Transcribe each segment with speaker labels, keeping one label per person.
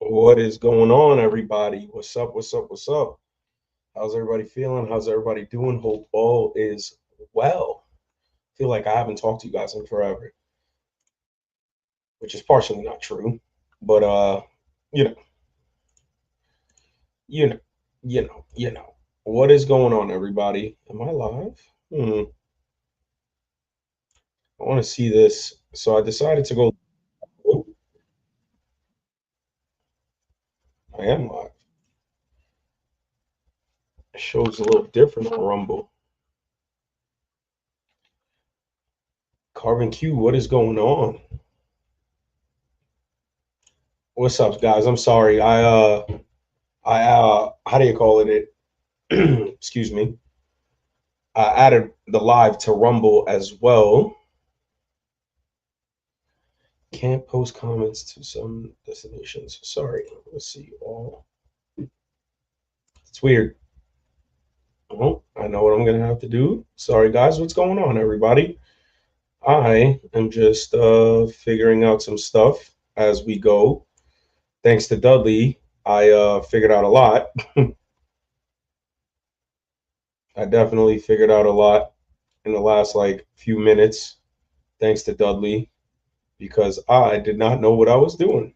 Speaker 1: What is going on, everybody? What's up? What's up? What's up? How's everybody feeling? How's everybody doing? Hope all is well. Feel like I haven't talked to you guys in forever, which is partially not true. But you know, you know, you know. What is going on, everybody? Am I live? I want to see this. So I decided to go. Oh, I am live. It shows a little different on Rumble. Carbon Q, what is going on? What's up, guys? I'm sorry. I how do you call it? Excuse me. I added the live to Rumble as well. Can't post comments to some destinations. Sorry. Let's see. All it's weird. Well, I know what I'm gonna have to do. Sorry, guys. What's going on, everybody? I am just figuring out some stuff as we go. Thanks to Dudley, I figured out a lot. I definitely figured out a lot in the last like few minutes, thanks to Dudley, because I did not know what I was doing.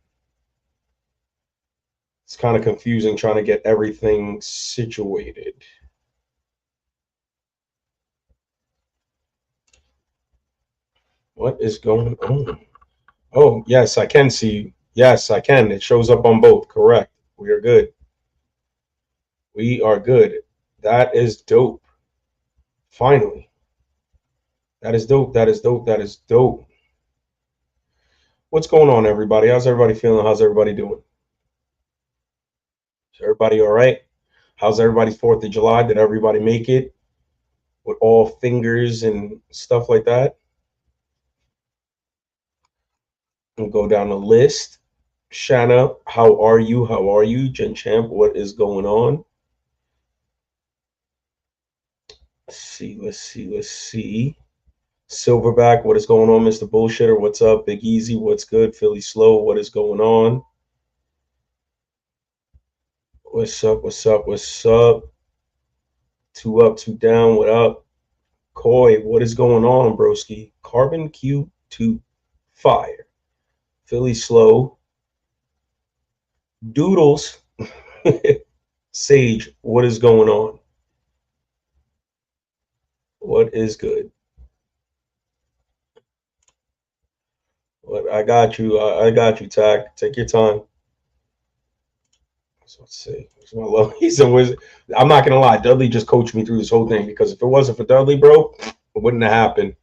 Speaker 1: It's kind of confusing trying to get everything situated. What is going on? Oh, yes, I can see. Yes, I can. It shows up on both. Correct. We are good. We are good. That is dope. Finally. That is dope. That is dope. That is dope. What's going on, everybody? How's everybody feeling? How's everybody doing? Is everybody all right? How's everybody's 4th of July? Did everybody make it with all fingers and stuff like that? And go down the list. Shanna, how are you? How are you? Jen Champ, what is going on? Let's see, let's see, let's see. Silverback, what is going on, Mr. Bullshitter? What's up? Big Easy, what's good? Philly Slow, what is going on? What's up? What's up? What's up? Two up, two down, what up? Koi, what is going on, broski? Carbon Q2 Fire. Philly Slow. Doodles. Sage, what is going on? What is good? What I got you. I got you, Tack. Take your time. So let's see. He's a wizard. I'm not gonna lie. Dudley just coached me through this whole thing because if it wasn't for Dudley, bro, it wouldn't have happened.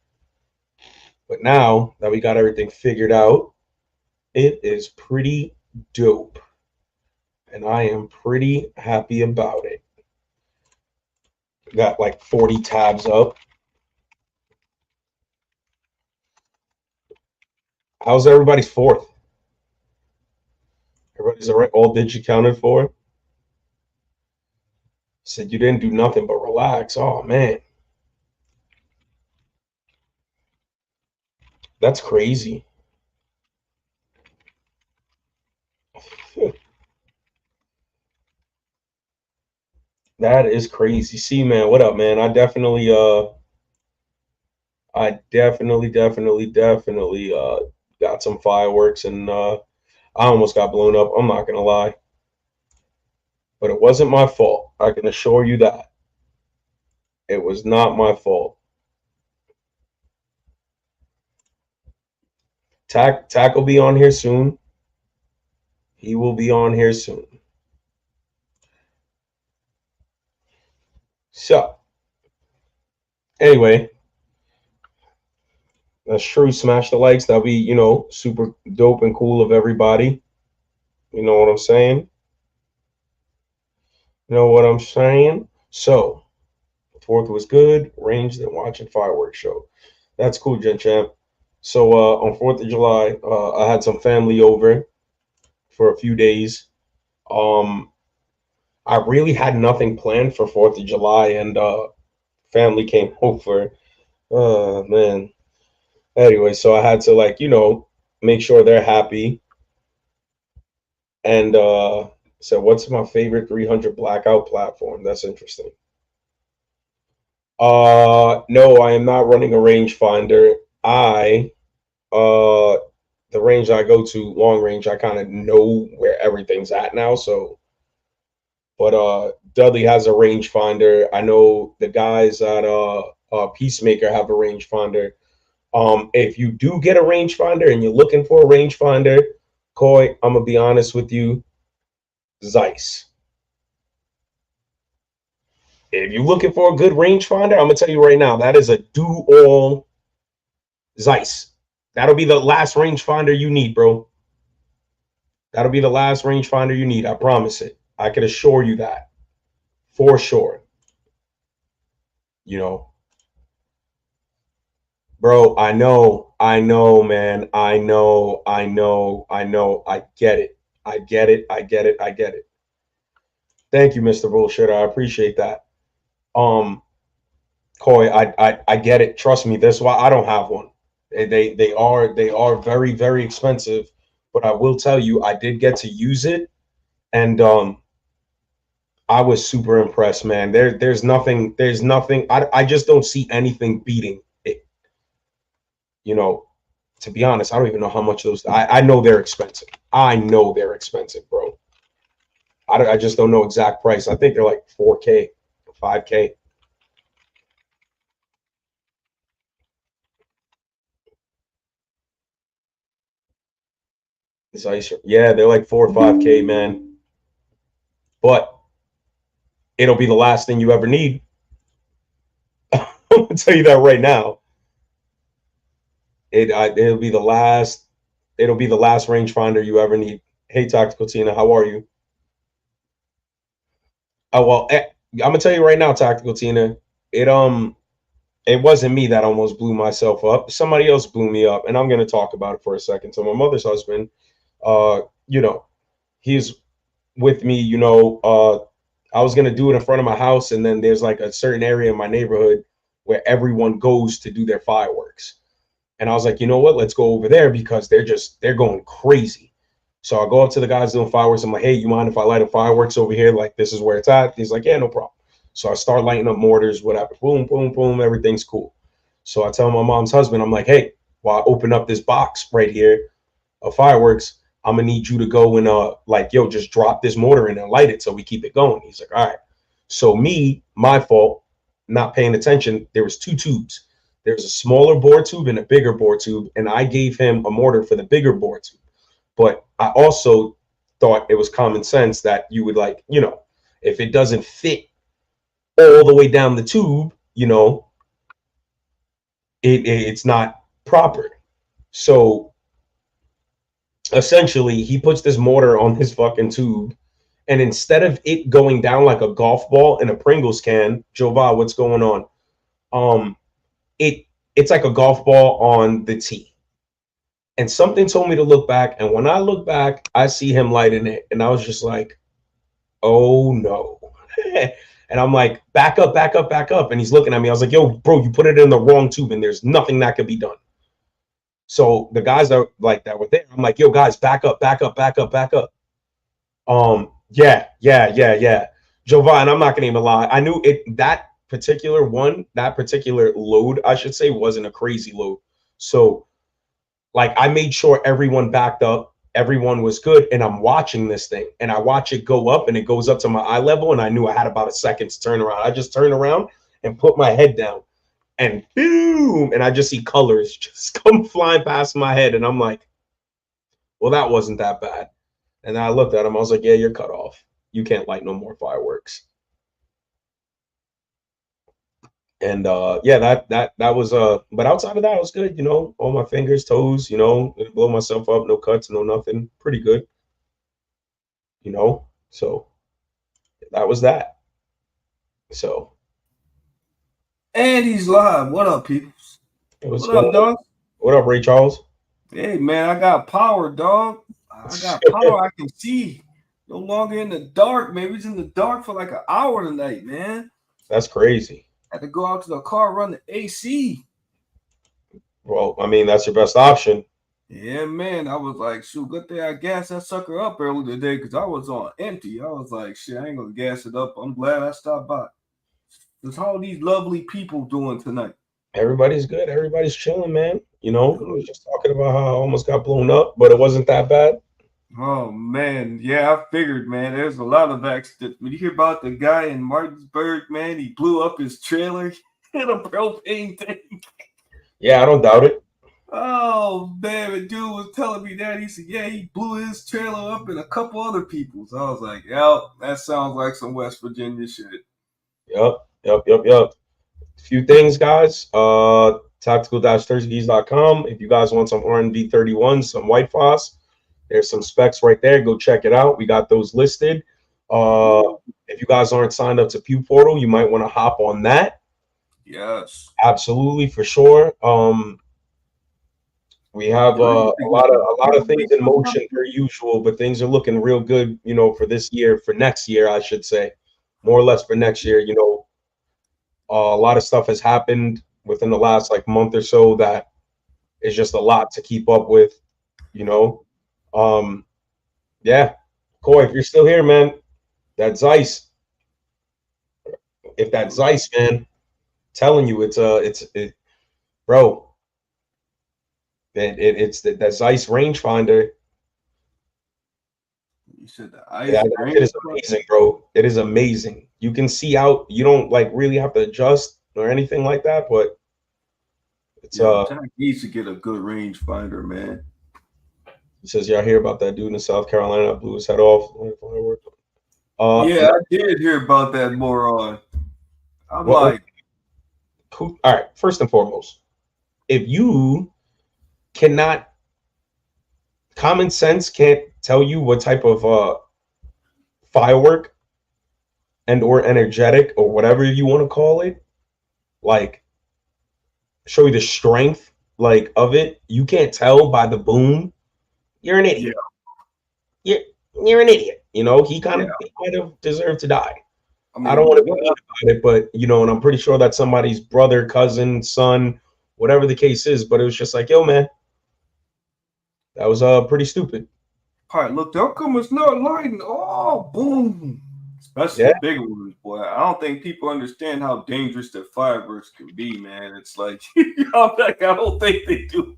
Speaker 1: But now that we got everything figured out, it is pretty dope, and I am pretty happy about it. Got like 40 tabs up. How's everybody's 4th? Everybody's all right. All digits counted for. Said you didn't do nothing but relax. Oh man, that's crazy. That is crazy. See, man, what up, man? I definitely got some fireworks and I almost got blown up. I'm not gonna lie. But it wasn't my fault. I can assure you that. It was not my fault. Tack will be on here soon. He will be on here soon. So anyway, that's true. Smash the likes. That'll be, super dope and cool of everybody. You know what I'm saying? You know what I'm saying? So, 4th was good. Ranged and watching fireworks show. That's cool, Gen Champ. So, on 4th of July, I had some family over for a few days. Um, I really had nothing planned for 4th of July, and family came over. Oh, man. Anyway, so I had to, like, make sure they're happy. And so what's my favorite 300 blackout platform? That's interesting. No, I am not running a rangefinder. I the range I go to, long range, I kind of know where everything's at now. So, but Dudley has a rangefinder. I know the guys at Peacemaker have a rangefinder. If you do get a rangefinder and you're looking for a rangefinder, Coy, I'm gonna be honest with you, Zeiss. If you're looking for a good rangefinder, I'm gonna tell you right now, that is a do-all Zeiss. That'll be the last rangefinder you need, bro. That'll be the last rangefinder you need. I promise it. I can assure you that for sure. You know, bro. I know, man. I get it. I get it. I get it. I get it. Thank you, Mr. Bullshitter. I appreciate that. Um, Coy, I get it. Trust me. That's why I don't have one. They are very very expensive, but I will tell you, I did get to use it, and I was super impressed, man. There's nothing. I just don't see anything beating it. You know, to be honest, I don't even know how much those. I know they're expensive. I know they're expensive, bro. I just don't know exact price. I think they're like 4K, 5K. This ice, yeah, they're like 4 or 5K, man. But it'll be the last thing you ever need. I'm gonna tell you that right now. It'll be the last. It'll be the last rangefinder you ever need. Hey, Tactical Tina, how are you? Oh well, I'm gonna tell you right now, Tactical Tina. It it wasn't me that almost blew myself up. Somebody else blew me up, and I'm gonna talk about it for a second. So my mother's husband, you know, he's with me. I was gonna do it in front of my house, and then there's like a certain area in my neighborhood where everyone goes to do their fireworks. And I was like, you know what? Let's go over there because they're going crazy. So I go up to the guys doing fireworks. I'm like, hey, you mind if I light up fireworks over here? Like, this is where it's at. He's like, yeah, no problem. So I start lighting up mortars, whatever. Boom, boom, boom. Everything's cool. So I tell my mom's husband, I'm like, hey, while I open up this box right here of fireworks, I'm gonna need you to go and like, yo, just drop this mortar in and light it so we keep it going. He's like, all right. So my fault, not paying attention. There was two tubes. There's a smaller bore tube and a bigger bore tube, and I gave him a mortar for the bigger bore tube. But I also thought it was common sense that you would, like, if it doesn't fit all the way down the tube, it's not proper. So essentially, he puts this mortar on his fucking tube, and instead of it going down like a golf ball in a Pringles can, Jova, what's going on? It's like a golf ball on the tee. And something told me to look back, and when I look back, I see him lighting it, and I was just like, "Oh no!" And I'm like, "Back up, back up, back up!" And he's looking at me. I was like, "Yo, bro, you put it in the wrong tube, and there's nothing that could be done." So the guys that were there, I'm like, "Yo, guys, back up, back up, back up, back up." Yeah. Jovan, I'm not gonna even lie. I knew it that particular load, I should say, wasn't a crazy load. So like I made sure everyone backed up, everyone was good, and I'm watching this thing and I watch it go up and it goes up to my eye level, and I knew I had about a second to turn around. I just turned around and put my head down and boom, and I just see colors just come flying past my head, and I'm like, well, that wasn't that bad. And then I looked at him. I was like, yeah, you're cut off. You can't light no more fireworks. And yeah, that was but outside of that, it was good, all my fingers, toes, didn't blow myself up, no cuts, no nothing. Pretty good, So that was that. So
Speaker 2: And he's live. What up, people?
Speaker 1: what's
Speaker 2: What
Speaker 1: going
Speaker 2: up,
Speaker 1: on?
Speaker 2: dog?
Speaker 1: What up, Ray Charles?
Speaker 2: Hey, man, I got power, dog. I got power. I can see. No longer in the dark, man. We was in the dark for like an hour tonight, man.
Speaker 1: That's crazy.
Speaker 2: Had to go out to the car, run the AC.
Speaker 1: Well, I mean, that's your best option.
Speaker 2: Yeah, man. I was like, shoot, good thing I gassed that sucker up earlier today because I was on empty. I was like, shit, I ain't gonna gas it up. I'm glad I stopped by. What's all these lovely people doing tonight?
Speaker 1: Everybody's good. Everybody's chilling, man. You know, I was
Speaker 2: Good.
Speaker 1: just talking about how I almost got blown up, but it wasn't that bad.
Speaker 2: Oh man, yeah, I figured, man. There's a lot of accidents. When you hear about the guy in Martinsburg, man, he blew up his trailer in a propane tank.
Speaker 1: Yeah, I don't doubt it.
Speaker 2: Oh man, the dude was telling me that. He said, yeah, he blew his trailer up and a couple other people's. I was like, yeah, that sounds like some West Virginia shit.
Speaker 1: Yep. Few things, guys. Tactical-turkeys.com. If you guys want some R&D 31, some White Foss, there's some specs right there. Go check it out. We got those listed. If you guys aren't signed up to Pew Portal, you might want to hop on that.
Speaker 2: Yes.
Speaker 1: Absolutely, for sure. We have a lot of things in motion per usual, but things are looking real good, you know, for this year, for next year, I should say, more or less for next year. You know, a lot of stuff has happened within the last like month or so that is just a lot to keep up with, you know. Um, yeah, Coy, if you're still here, man, that Zeiss, if that Zeiss, man, telling you bro, it's that Zeiss rangefinder.
Speaker 2: You said the ice
Speaker 1: Yeah, that shit
Speaker 2: range.
Speaker 1: is amazing, bro. It is amazing. You can see out. You don't like really have to adjust or anything like that, but it's
Speaker 2: Yo, Jack needs to get a good range finder, man.
Speaker 1: He says, y'all hear about that dude in South Carolina that blew his head off?
Speaker 2: Yeah, I did hear about that moron. I'm
Speaker 1: well,
Speaker 2: like,
Speaker 1: all right. First and foremost, if you cannot, common sense can't tell you what type of firework and or energetic or whatever you want to call it, like show you the strength like of it. You can't tell by the boom. You're an idiot. Yeah. You're an idiot. You know, he might have deserved to die.
Speaker 2: I mean,
Speaker 1: I don't want to be mean about it, but you know, and I'm pretty sure that's somebody's brother, cousin, son, whatever the case is. But it was just like, yo, man, that was pretty stupid.
Speaker 2: all right, look, how come it's not lighting? Oh, boom. Especially
Speaker 1: Yeah.
Speaker 2: the bigger ones, boy. I don't think people understand how dangerous the fireworks can be, man. It's like, I don't think they do.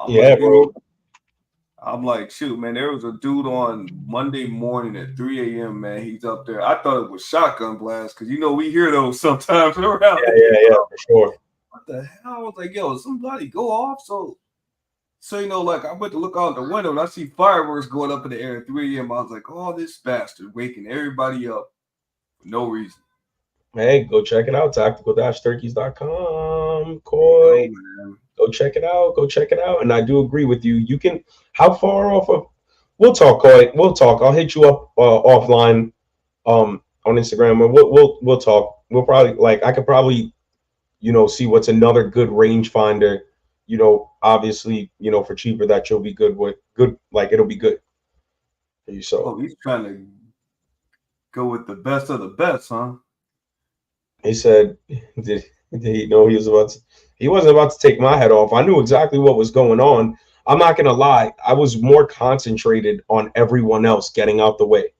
Speaker 1: Yeah, bro.
Speaker 2: I'm like, shoot, man, there was a dude on Monday morning at 3 a.m., man. He's up there. I thought it was shotgun blast because, you know, we hear those sometimes around.
Speaker 1: Yeah, for sure.
Speaker 2: What the hell? I was like, yo, somebody go off. So, you know, like I went to look out the window and I see fireworks going up in the air at 3 a.m. I was like, oh, this bastard waking everybody up for no reason.
Speaker 1: Hey, go check it out. Tactical-turkeys.com. Coy. Go check it out. Go check it out. And I do agree with you. You can, how far off of, we'll talk, Coy. We'll talk. I'll hit you up offline on Instagram and we'll talk. We'll probably, like, I could probably, you know, see what's another good rangefinder, you know, obviously, you know, for cheaper that you'll be good with. Good, like, it'll be good for you. So,
Speaker 2: oh, he's trying to go with the best of the best, huh?
Speaker 1: he said, did he know he wasn't about to take my head off. I knew exactly what was going on. I'm not gonna lie, I was more concentrated on everyone else getting out the way.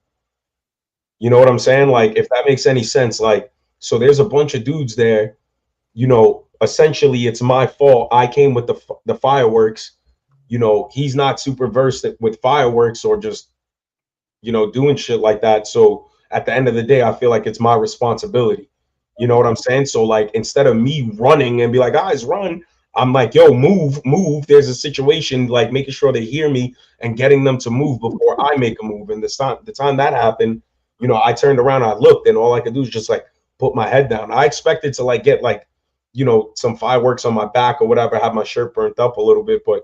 Speaker 1: You know what I'm saying? Like, if that makes any sense, like, so there's a bunch of dudes there, you know, essentially it's my fault. I came with the fireworks. You know, he's not super versed with fireworks or just, you know, doing shit like that. So at the end of the day, I feel like it's my responsibility. You know what I'm saying? So like, instead of me running and be like, guys, run, I'm like, yo, move. There's a situation, like making sure they hear me and getting them to move before I make a move. And the time that happened, you know, I turned around, I looked, and all I could do is just like put my head down. I expected to like get like, you know, some fireworks on my back or whatever, have my shirt burnt up a little bit, but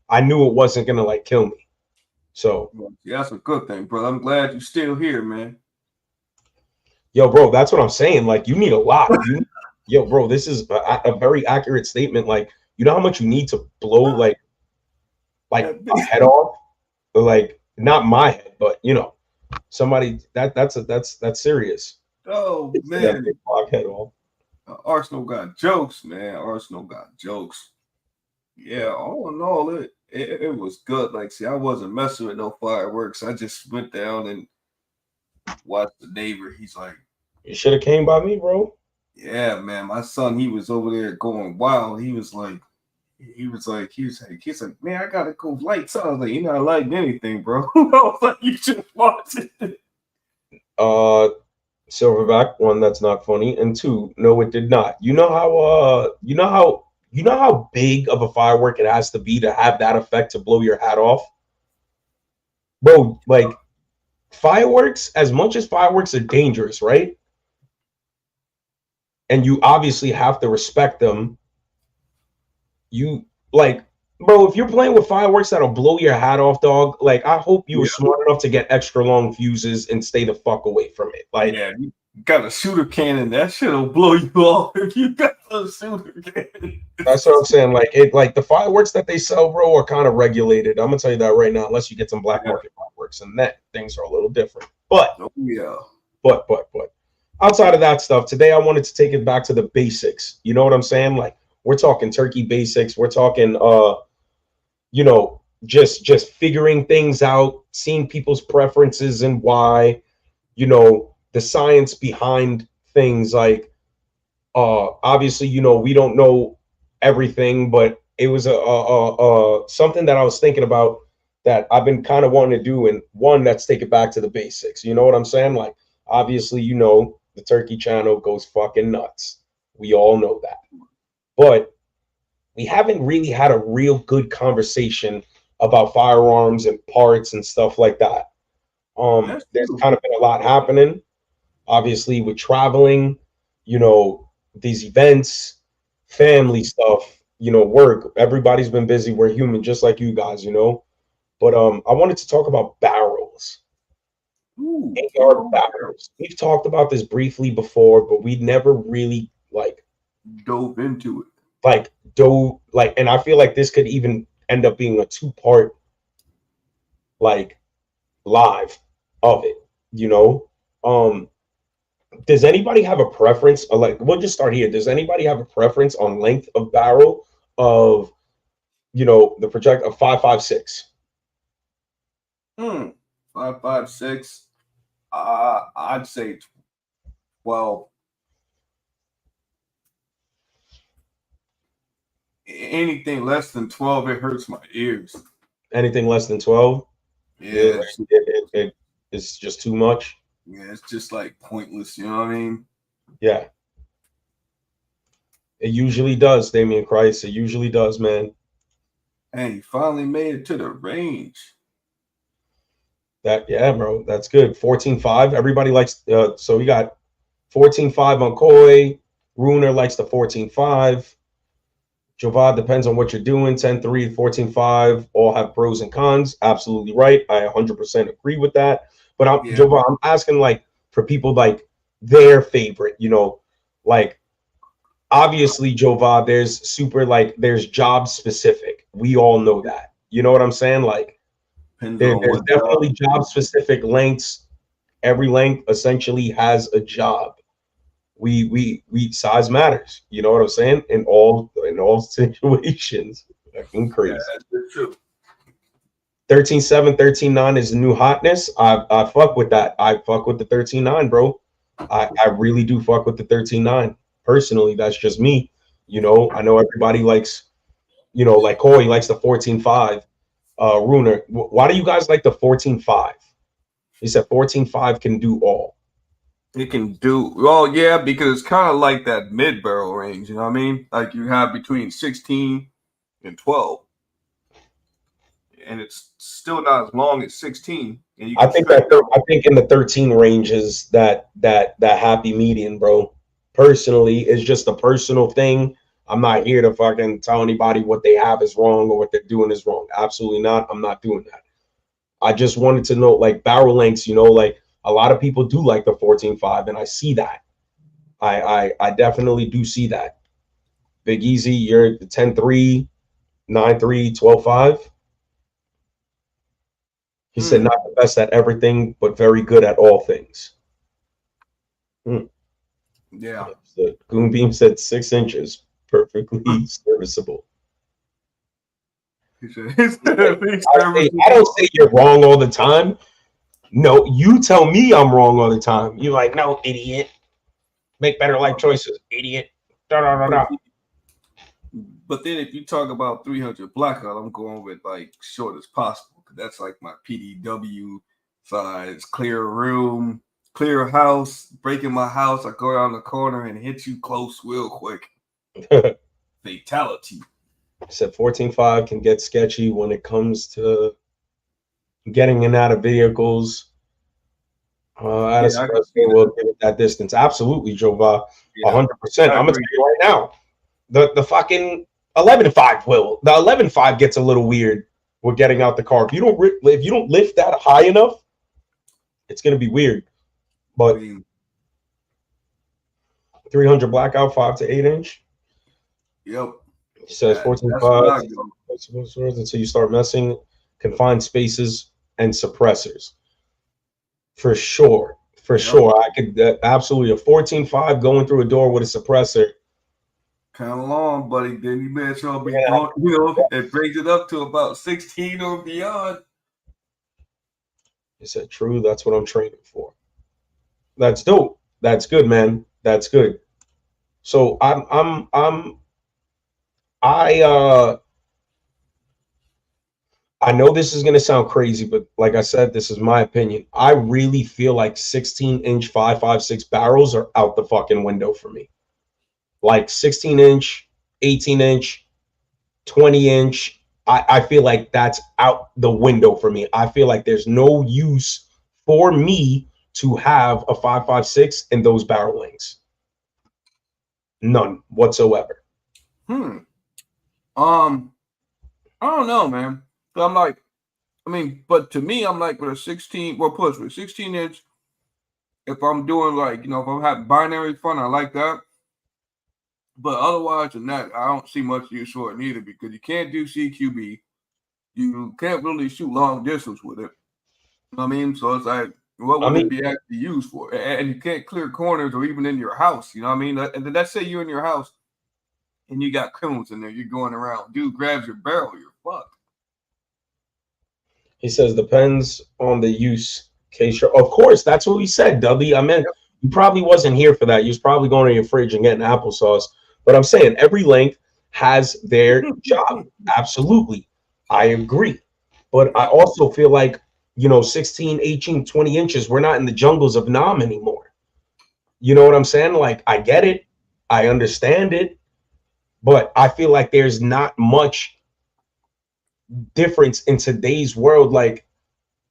Speaker 1: I knew it wasn't gonna like kill me. So
Speaker 2: yeah, that's a good thing, bro. I'm glad you're still here, man.
Speaker 1: yo, bro, that's what I'm saying. Like, you need a lot. Yo, bro, this is a very accurate statement. Like, you know how much you need to blow like a head off, like not my head, but you know, somebody that's serious.
Speaker 2: Oh man,
Speaker 1: block head off.
Speaker 2: Arsenal got jokes, man. Arsenal got jokes. Yeah, all in all, it was good. Like, see, I wasn't messing with no fireworks. I just went down and watched the neighbor. He's like,
Speaker 1: You should have came by me, bro.
Speaker 2: yeah, man, my son, he was over there going wild. He's like, man, I gotta go lights out. I was like, you're not lighting anything, bro. I was like, you just watch it.
Speaker 1: Uh, Silverback, one, that's not funny, and two, no, it did not. You know how big of a firework it has to be to have that effect to blow your hat off, bro. Like fireworks, as much as fireworks are dangerous, right? And you obviously have to respect them. You like, bro, if you're playing with fireworks that'll blow your hat off, dog. Like, I hope you were
Speaker 2: Yeah,
Speaker 1: smart enough to get extra long fuses and stay the fuck away from it. Like,
Speaker 2: yeah, you got a shooter cannon. That shit'll blow you off if you got a shooter cannon.
Speaker 1: that's what I'm saying. Like the fireworks that they sell, bro, are kind of regulated. I'm gonna tell you that right now, unless you get some black
Speaker 2: Yeah.
Speaker 1: market fireworks, and that things are a little different. But
Speaker 2: Oh yeah.
Speaker 1: but outside of that stuff, today I wanted to take it back to the basics. You know what I'm saying? Like we're talking turkey basics. We're talking just figuring things out, seeing people's preferences and why, the science behind things like obviously, we don't know everything, but it was something that I was thinking about that I've been kind of wanting to do. And one, let's take it back to the basics. You know what I'm saying? Like, obviously, the Turkey Channel goes fucking nuts. We all know that. But we haven't really had a real good conversation about firearms and parts and stuff like that.
Speaker 2: That's
Speaker 1: There's
Speaker 2: true.
Speaker 1: kind of been a lot happening, obviously, with traveling, these events, family stuff, work. Everybody's been busy. We're human, just like you guys. But I wanted to talk about barrels,
Speaker 2: Ooh, get
Speaker 1: AR
Speaker 2: on there.
Speaker 1: barrels. We've talked about this briefly before, but we never really
Speaker 2: Dove into it.
Speaker 1: and I feel like this could even end up being a two-part like live of it, you know. Um, does anybody have a preference? Like, we'll just start here. Does anybody have a preference on length of barrel of the project of 5.56?
Speaker 2: Hmm. 5.56. I'd say 12. Anything less than 12, it hurts my ears.
Speaker 1: Anything less than 12?
Speaker 2: Yeah,
Speaker 1: it, it's just too much.
Speaker 2: it's just like pointless. You know what I mean?
Speaker 1: Yeah, it usually does, Damian Christ. It usually does, man.
Speaker 2: And he finally made it to the range.
Speaker 1: Yeah, bro, that's good. 14.5. Everybody likes. So we got 14.5 on Koi. Runer likes the 14.5. Javad, depends on what you're doing. 10.3, 14.5, all have pros and cons. Absolutely right. I 100% agree with that. But
Speaker 2: Yeah.
Speaker 1: Javad, I'm asking like for people like their favorite, like obviously Javad, there's job specific. We all know that. You know what I'm saying? Like
Speaker 2: Depends on
Speaker 1: there's
Speaker 2: what job.
Speaker 1: definitely job specific lengths. Every length essentially has a job. We size matters. You know what I'm saying? In all situations. Fucking
Speaker 2: Yeah,
Speaker 1: crazy.
Speaker 2: that's true.
Speaker 1: 13.7, 13.9 is the new hotness. I fuck with that. I fuck with the 13.9, bro. I really do fuck with the 13.9. Personally, that's just me. I know everybody likes, like Corey likes the 14.5. Runer, why do you guys like the 14.5? He said 14.5 can do all.
Speaker 2: It can do well, yeah, because it's kind of like that mid barrel range. You know what I mean? Like you have between 16 and 12, and it's still not as long as 16, and you
Speaker 1: I
Speaker 2: can
Speaker 1: think
Speaker 2: stretch
Speaker 1: that
Speaker 2: out.
Speaker 1: I think in the 13 range is that happy median, bro. Personally, it's just a personal thing. I'm not here to fucking tell anybody what they have is wrong or what they're doing is wrong. Absolutely not. I'm not doing that. I just wanted to know like barrel lengths, like a lot of people do like the 14.5, and I see that. I definitely do see that. Big Easy, you're the 10.3, 9.3, 12.5. He said
Speaker 2: Hmm.
Speaker 1: not the best at everything, but very good at all things. Hmm.
Speaker 2: Yeah.
Speaker 1: The Goon Beam said 6 inches, perfectly serviceable.
Speaker 2: He said, his
Speaker 1: I
Speaker 2: big service.
Speaker 1: don't say you're wrong all the time. No, you tell me I'm wrong all the time. You're like, no, idiot. Make better life choices, idiot. Da, da, da,
Speaker 2: But,
Speaker 1: da.
Speaker 2: but then if you talk about 300 blackout, I'm going with like short as possible. That's like my PDW size, clear room, clear house, breaking my house. I go around the corner and hit you close real quick. Fatality.
Speaker 1: Said 14.5 can get sketchy when it comes to getting in and out of vehicles. At a expressway will give it that distance. Absolutely, Jova. 100%. I'm gonna tell you right now. The fucking 11.5 will. The 11.5 gets a little weird with getting out the car. If you don't lift that high enough, it's gonna be weird. But 300 blackout 5 to 8 inch.
Speaker 2: Yep.
Speaker 1: He says 14.5 until you start messing confined spaces and suppressors. For sure. For sure. I could absolutely a 14.5 going through a door with a suppressor.
Speaker 2: Kind of long, buddy. Then you may as well be going, it brings it up to about 16 or beyond.
Speaker 1: He said, true, that's what I'm training for. That's dope. That's good, man. That's good. So I know this is going to sound crazy, but like I said, this is my opinion. I really feel like 16-inch 5.56 barrels are out the fucking window for me. Like 16-inch, 18-inch, 20-inch. I feel like that's out the window for me. I feel like there's no use for me to have a 5.56 in those barrel lengths. None whatsoever.
Speaker 2: I don't know, man. So I'm like, but to me, I'm like with a 16, well, push with 16-inch. If I'm doing like, if I'm having binary fun, I like that. But otherwise than that, I don't see much use for it neither because you can't do CQB. You can't really shoot long distance with it. You know what I mean? So it's like, what would it be actually used for? And you can't clear corners or even in your house. You know what I mean? And then let's say you're in your house and you got criminals in there. You're going around. Dude grabs your barrel. You're fucked.
Speaker 1: He says, depends on the use case. Of course, that's what he said, Dudley. I mean, you probably wasn't here for that. You was probably going to your fridge and getting applesauce. But I'm saying every length has their job. Absolutely. I agree. But I also feel like, 16, 18, 20 inches, we're not in the jungles of Nam anymore. You know what I'm saying? Like, I get it. I understand it. But I feel like there's not much difference in today's world. Like,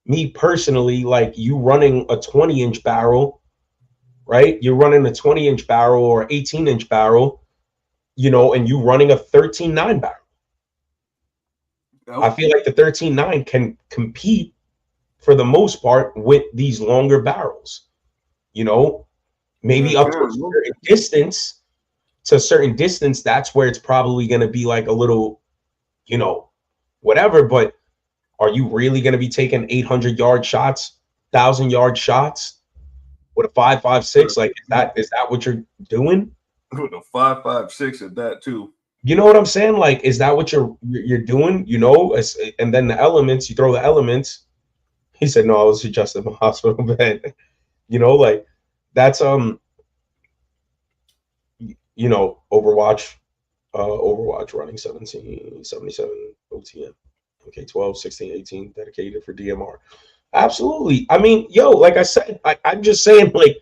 Speaker 1: me personally, like you running a 20-inch barrel, right? You're running a 20-inch barrel or 18-inch barrel, and you running a 13.9 barrel. I feel like the 13.9 can compete for the most part with these longer barrels, maybe up to a certain distance. To a certain distance, that's where it's probably going to be like a little, whatever. But are you really going to be taking 800-yard shots, 1,000-yard shots with a 5.56? Like, is that what you're doing?
Speaker 2: With a 5.56 at that too.
Speaker 1: You know what I'm saying? Like, is that what you're doing? And then the elements, you throw the elements. He said, no, I was just in the hospital bed. Like that's Overwatch running 1777 OTM. Okay, 12, 16, 18 dedicated for DMR. Absolutely. I mean, like I said, I'm just saying, like,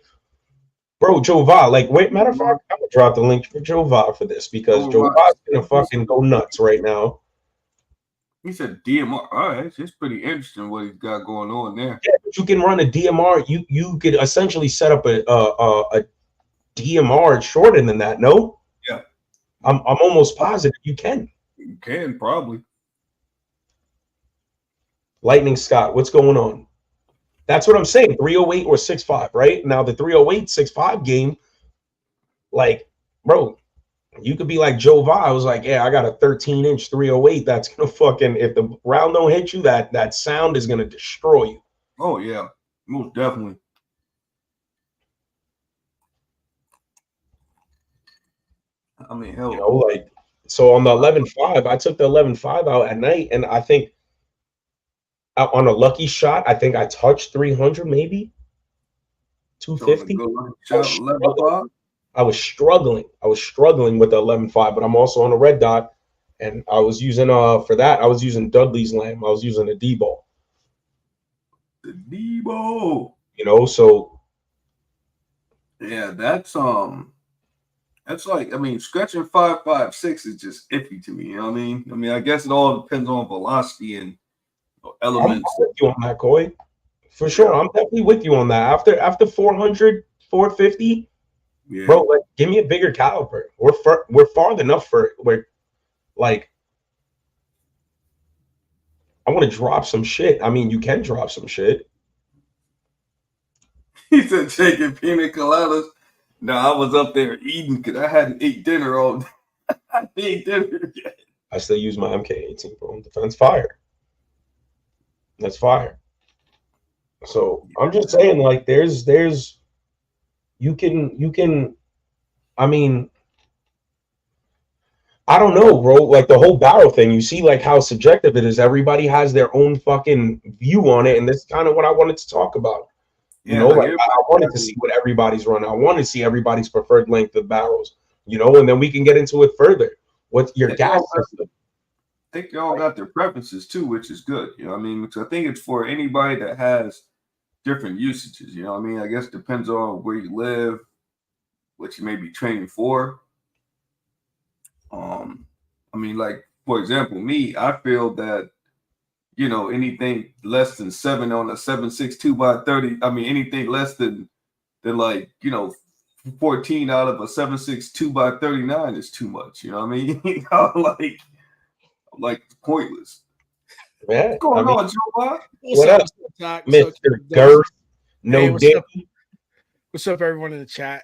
Speaker 1: bro, Jova, like, wait, matter of fact, I'm gonna drop the link for Jova for this because Jova's gonna fucking go nuts right now.
Speaker 2: He said DMR. All right, it's pretty interesting what he's got going on there.
Speaker 1: Yeah, but you can run a DMR. You could essentially set up a DMR shorter than that. No.
Speaker 2: Yeah.
Speaker 1: I'm almost positive you can.
Speaker 2: You can probably.
Speaker 1: Lightning Scott, what's going on? That's what I'm saying. 308 or 6.5, right? Now the 308 6.5 game, like, bro, you could be like Jova. I was like, yeah, I got a 13-inch 308. That's gonna fucking, if the round don't hit you, that sound is gonna destroy you.
Speaker 2: Oh yeah, most definitely. I mean, hell,
Speaker 1: like So on the 11.5, I took the 11.5 out at night, and I think on a lucky shot, I think I touched 300, maybe
Speaker 2: So on the
Speaker 1: 250.
Speaker 2: good luck
Speaker 1: I was
Speaker 2: shot, 11.5.
Speaker 1: I was struggling with the 11.5, but I'm also on a red dot, and I was using for that I was using Dudley's lamb. I was using a D ball.
Speaker 2: The Debo.
Speaker 1: So
Speaker 2: Yeah, that's like, I mean, stretching 5.56 is just iffy to me. You know what I mean? I mean, I guess it all depends on velocity and
Speaker 1: I'm
Speaker 2: elements.
Speaker 1: with you on that, Coy. For sure.
Speaker 2: Yeah.
Speaker 1: I'm definitely with you on that. After 400, 450,
Speaker 2: Yeah.
Speaker 1: bro, like give me a bigger caliper. We're far enough for it. We're like I want to drop some shit. I mean, you can drop some shit.
Speaker 2: He said taking pina coladas. No, I was up there eating because I hadn't ate dinner all day. I didn't eat dinner yet.
Speaker 1: I still use my MK18, bro. Defense fire. That's fire. So I'm just saying, like, there's you can I mean, I don't know, bro. Like the whole barrel thing, you see like how subjective it is. Everybody has their own fucking view on it, and that's kind of what I wanted to talk about.
Speaker 2: Yeah, like
Speaker 1: Like
Speaker 2: everybody
Speaker 1: I wanted to
Speaker 2: has
Speaker 1: see what everybody's running. I want to see everybody's preferred length of barrels, and then we can get into it further. What's your
Speaker 2: they
Speaker 1: gas
Speaker 2: all
Speaker 1: system?
Speaker 2: I think they all got their preferences too, which is good. You know what I mean? Because I think it's for anybody that has different usages. You know what I mean? I guess it depends on where you live, what you may be training for. Um, I mean, like for example, me, I feel that anything less than 7 on a 7.62 by 30. I mean, anything less than like 14 out of a 7.62 by 39 is too much. You know what I mean? like it's pointless.
Speaker 1: Yeah,
Speaker 2: What's going
Speaker 1: I mean,
Speaker 2: on, Joe Bob?
Speaker 1: what up,
Speaker 3: What's up, Doc? What's up,
Speaker 1: Mister
Speaker 3: Dust?
Speaker 1: Girth?
Speaker 3: Hey,
Speaker 1: No
Speaker 3: what's
Speaker 1: dick.
Speaker 3: up? What's up, everyone in the chat?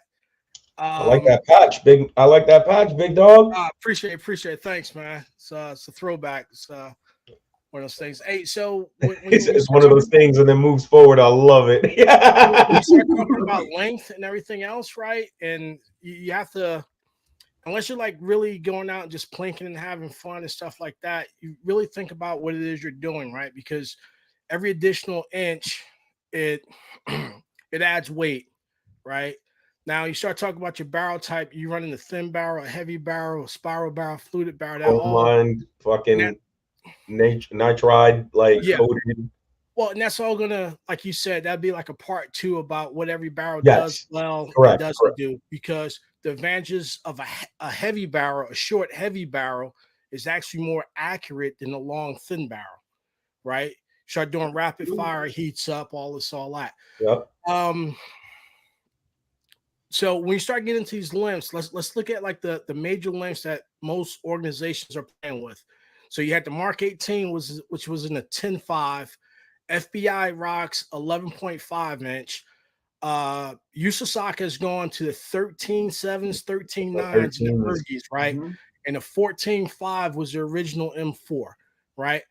Speaker 1: I like that patch, big. I like that patch, big dog.
Speaker 3: Appreciate it. Thanks, man. It's a throwback. It's one of those things. Hey, so when
Speaker 1: It's one of those things, and then moves forward. I love it.
Speaker 3: you start talking about length and everything else, right? And you have to, unless you're like really going out and just plinking and having fun and stuff like that, you really think about what it is you're doing, right? Because every additional inch, it it adds weight, right? Now you start talking about your barrel type. You running a thin barrel, a heavy barrel, a spiral barrel, fluted barrel. That all
Speaker 1: Lined, fucking nitride, like
Speaker 3: yeah.
Speaker 1: coated.
Speaker 3: Well, and that's all gonna, like you said, that'd be like a part two about what every barrel does
Speaker 1: Yes,
Speaker 3: well and
Speaker 1: correct.
Speaker 3: doesn't do. Because the advantages of a heavy barrel, a short heavy barrel, is actually more accurate than a long thin barrel, right? Start doing rapid fire, heats up, all that.
Speaker 1: Yep.
Speaker 3: So when you start getting into these lengths, let's look at like the major lengths that most organizations are playing with. So you had the Mark 18, which was in the 10.5. FBI rocks 11.5 inch. USASAKA has gone to the 13.7s, 13.9s, and the Ergies, right?
Speaker 2: Mm-hmm.
Speaker 3: And the 14.5 was the original M4, right?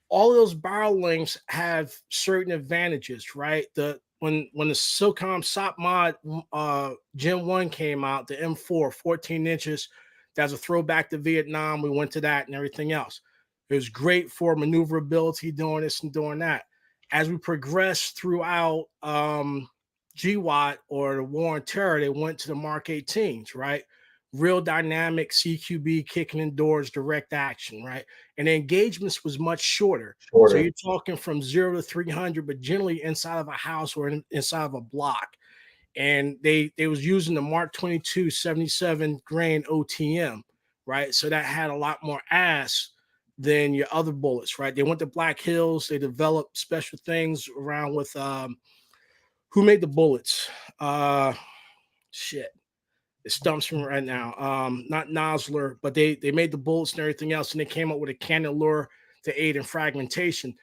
Speaker 3: All of those barrel lengths have certain advantages, right? When the SOCOM SOP mod Gen 1 came out, the M4, 14 inches, that's a throwback to Vietnam. We went to that and everything else. It was great for maneuverability, doing this and doing that. As we progressed throughout GWAT or the War on Terror, they went to the Mark 18s, right? Real dynamic CQB, kicking indoors, direct action, right? And the engagements was much shorter. So you're talking from 0 to 300, but generally inside of a house or inside of a block. And they was using the Mark 22 77 grain OTM, right? So that had a lot more ass than your other bullets, right? They went to Black Hills. They developed special things around with who made the bullets? Shit. It stumps me right now. Not Nosler, but they made the bullets and everything else, and they came up with a cannon lure to aid in fragmentation.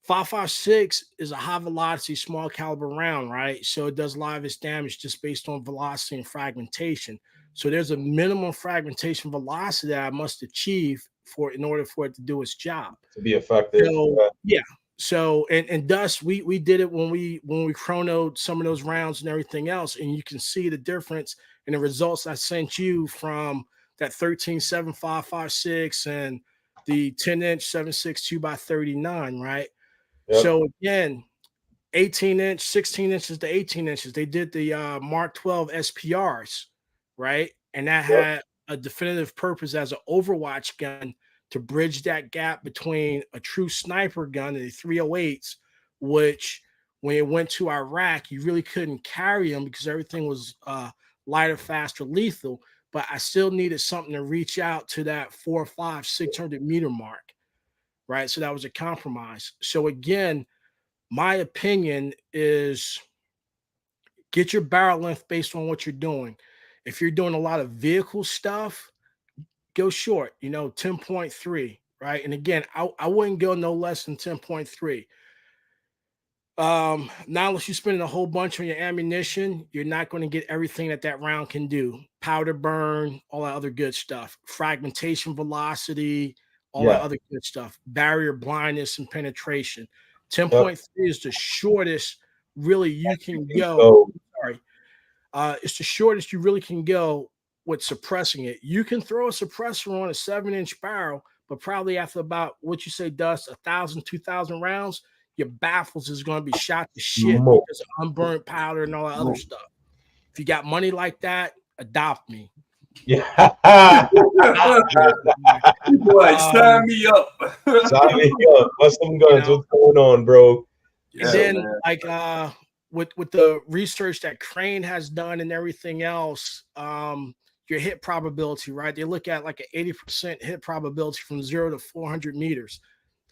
Speaker 3: 5.56 is a high velocity, small caliber round, right? So it does a lot of its damage just based on velocity and fragmentation. So there's a minimum fragmentation velocity that I must achieve in order for it to do its job.
Speaker 1: To be effective.
Speaker 3: So, yeah. So and thus we did it when we chronoed some of those rounds and everything else, and you can see the difference in the results I sent you from that 13.7556 and the 10-inch 7.62 by 39, right?
Speaker 1: Yep.
Speaker 3: So again, 18-inch, 16 inches to 18 inches. They did the Mark 12 SPRs, right? And that had a definitive purpose as an Overwatch gun to bridge that gap between a true sniper gun and the 308s, which when it went to Iraq, you really couldn't carry them because everything was lighter, faster, lethal. But I still needed something to reach out to that 400, 500, 600 meter mark, right? So that was a compromise. So again, my opinion is get your barrel length based on what you're doing. If you're doing a lot of vehicle stuff, go short, 10.3, right? And again, I wouldn't go no less than 10.3. Now, unless you're spending a whole bunch on your ammunition, you're not going to get everything that round can do. Powder burn, all that other good stuff. Fragmentation velocity, all that other good stuff. Barrier blindness and penetration. 10.3 is the shortest really you can go. Sorry. It's the shortest you really can go with suppressing it. You can throw a suppressor on a 7-inch barrel, but probably after about what you say, Dust, 1,000, 2,000 rounds, your baffles is going to be shot to shit because of unburnt powder and all that other stuff. If you got money like that, adopt me.
Speaker 1: Yeah.
Speaker 2: Boy, sign me up.
Speaker 1: Sign me up. What's some guns? What's going on, bro?
Speaker 3: And then, like, with the research that Crane has done and everything else, your hit probability, right? They look at like an 80% hit probability from 0 to 400 meters.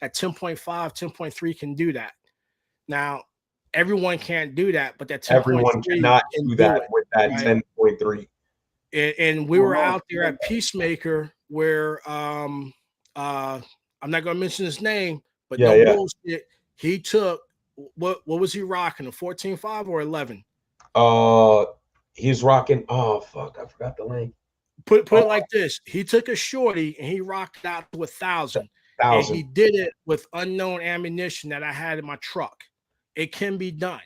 Speaker 3: At 10.5, 10.3 can do that. Now, everyone can't do that, but that 10.3
Speaker 1: everyone cannot do that with that 10.3.
Speaker 3: And we were out there at Peacemaker where I'm not going to mention his name, but bullshit. He took what was he rocking? A 14.5 or 11?
Speaker 1: He's rocking. Oh fuck, I forgot the length.
Speaker 3: Put it like this: he took a shorty and he rocked out to 1,000. And he did it with unknown ammunition that I had in my truck. It can be done.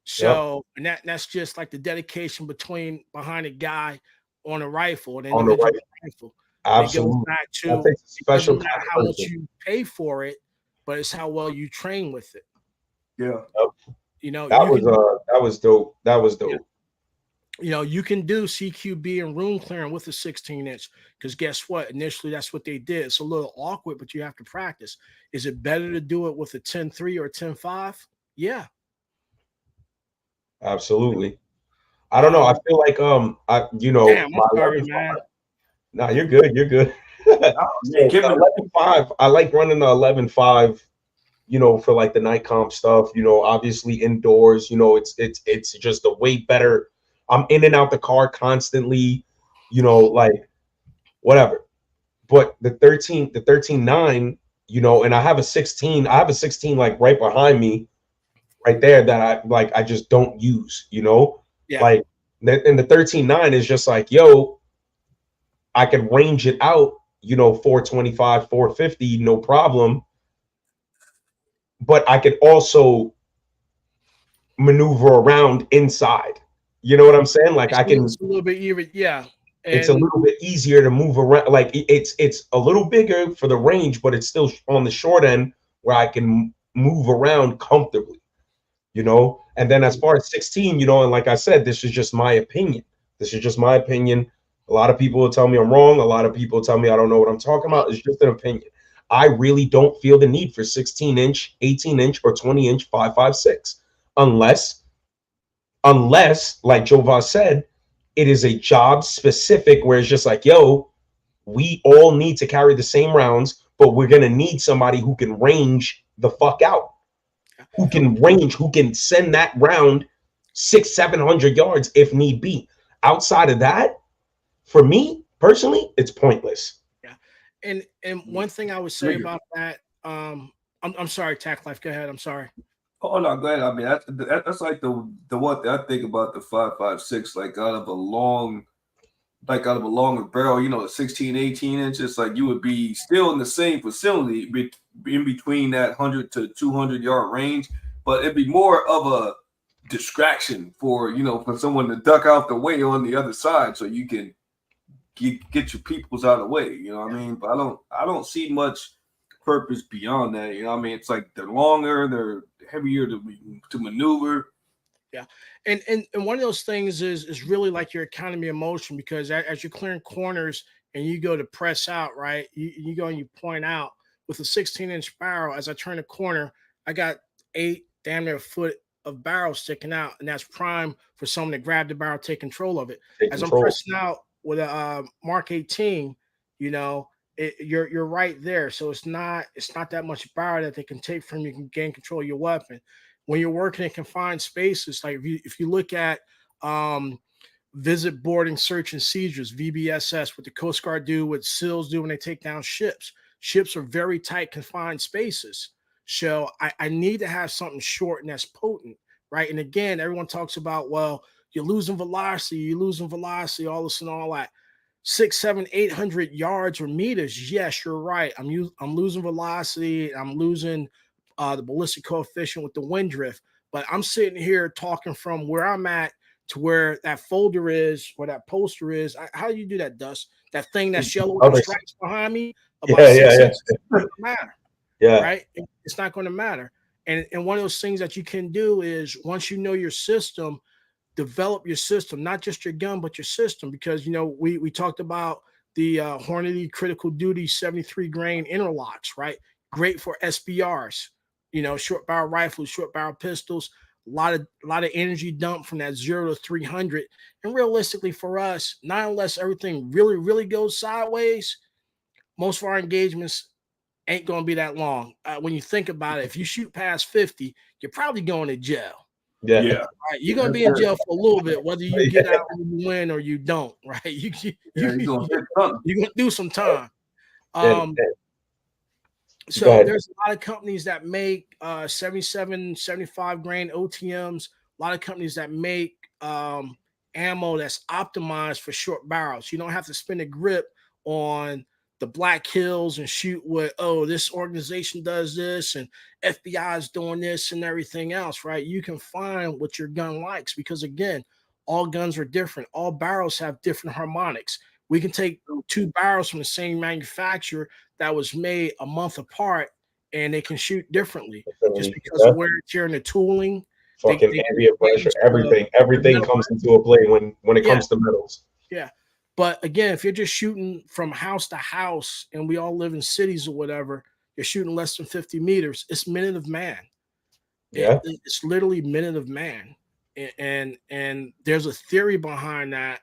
Speaker 3: So, and that's just like the dedication behind a guy on a rifle, an individual rifle.
Speaker 1: Absolutely.
Speaker 3: It goes back to
Speaker 1: special
Speaker 3: not how much you pay for it, but it's how well you train with it.
Speaker 2: Yeah.
Speaker 1: That was dope. That was dope.
Speaker 3: You can do CQB and room clearing with a 16-inch because guess what? Initially, that's what they did. It's a little awkward, but you have to practice. Is it better to do it with a 10.3 or a 10.5? Yeah.
Speaker 1: Absolutely. I don't know. I feel like
Speaker 3: Damn, I'm sorry, man.
Speaker 1: No, you're good. You're good. 11.5. I like running the 11.5. For like the night comp stuff. Obviously indoors. It's just a way better. I'm in and out the car constantly. Like whatever. But the 13.9. And I have a 16. I have a 16 like right behind me. Right there that I just don't use, like, and the 13.9 is just like, I can range it out, 425, 450, no problem. But I could also maneuver around inside. You know what I'm saying? Like
Speaker 3: it's a little bit even, yeah.
Speaker 1: It's a little bit easier to move around. Like it's a little bigger for the range, but it's still on the short end where I can move around comfortably. And then as far as 16, and like I said, this is just my opinion. A lot of people will tell me I'm wrong. A lot of people tell me I don't know what I'm talking about. It's just an opinion. I really don't feel the need for 16-inch, 18-inch, or 20-inch 5.56 unless, like Jovaz said, it is a job specific where it's just like, we all need to carry the same rounds, but we're going to need somebody who can range the fuck out. Who can send that round 600-700 yards if need be. Outside of that, for me personally, it's pointless.
Speaker 3: Yeah, and one thing I would say about that, I'm sorry, Tack Life. Go ahead. I'm sorry.
Speaker 2: Oh no, go ahead. I mean, that's like the one thing I think about the 5.56, like out of a longer barrel, 16, 18 inches, like you would be still in the same facility in between that 100 to 200 yard range, but it'd be more of a distraction for someone to duck out the way on the other side so you can get your peoples out of the way. You know what I mean? But I don't see much purpose beyond that. You know what I mean? It's like they're longer, they're heavier to maneuver.
Speaker 3: Yeah, and one of those things is really like your economy of motion, because as you're clearing corners and you go to press out, right? You go and you point out with a 16-inch barrel. As I turn a corner, I got 8 damn near a foot of barrel sticking out, and that's prime for someone to grab the barrel, take control of it. As I'm pressing out with a Mark 18, you know, you're right there. So it's not that much barrel that they can take from you. You can gain control of your weapon. When you're working in confined spaces, like if you look at visit, boarding, search, and seizures, VBSS, what the Coast Guard do, what SEALs do when they take down ships. Ships are very tight, confined spaces. So I need to have something short and that's potent, right? And again, everyone talks about, well, you're losing velocity, all this and all that. 600, 700, 800 yards or meters. Yes, you're right. I'm losing velocity. I'm losing the ballistic coefficient with the wind drift. But I'm sitting here talking from where I'm at to where that folder is, where that poster is. How do you do that, Dust? That thing that's yellow with the stripes behind me? About 6 inches. It's not going to matter.
Speaker 1: Yeah.
Speaker 3: Right? It's not going to matter. And one of those things that you can do is, once you know your system, develop your system, not just your gun, but your system. Because, you know, we talked about the Hornady Critical Duty 73 grain interlocks, right? Great for SBRs, you know, short barrel rifles, short barrel pistols, a lot of energy dump from that 0 to 300. And realistically for us, not unless everything really, really goes sideways, most of our engagements ain't going to be that long. When you think about it, if you shoot past 50, you're probably going to jail.
Speaker 2: Yeah.
Speaker 3: Right? You're going to be in jail for a little bit, whether you get out when you win or you don't, right? You're going to do some time. So there's a lot of companies that make 77, 75 grain OTMs, a lot of companies that make ammo that's optimized for short barrels. You don't have to spend a grip on the Black Hills and shoot with, oh, this organization does this and FBI is doing this and everything else, right? You can find what your gun likes, because again, all guns are different. All barrels have different harmonics. We can take 2 barrels from the same manufacturer that was made a month apart, and they can shoot differently just because of wear and tear in the tooling.
Speaker 1: Fucking ambient pressure, everything comes into a play when it comes to metals.
Speaker 3: Yeah. But again, if you're just shooting from house to house and we all live in cities or whatever, you're shooting less than 50 meters. It's minute of man.
Speaker 1: Yeah.
Speaker 3: It's literally minute of man. And there's a theory behind that.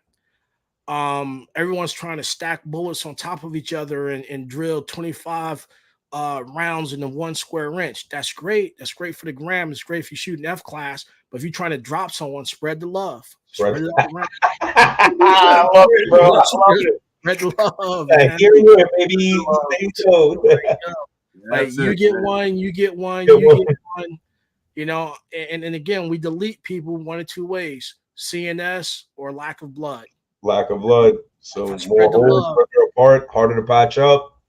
Speaker 3: Everyone's trying to stack bullets on top of each other and drill 25 rounds in the 1 square inch. That's great. That's great for the gram. It's great if you shoot an F class. But if you're trying to drop someone, spread the love. Spread the love.
Speaker 1: I love it, bro. I love it.
Speaker 3: Spread the love.
Speaker 1: Yeah, here you go, baby.
Speaker 3: Like you get one, you get one. You know, and again, we delete people one of 2 ways: CNS or lack of blood.
Speaker 1: Lack of blood. So more holes further apart, harder to patch up.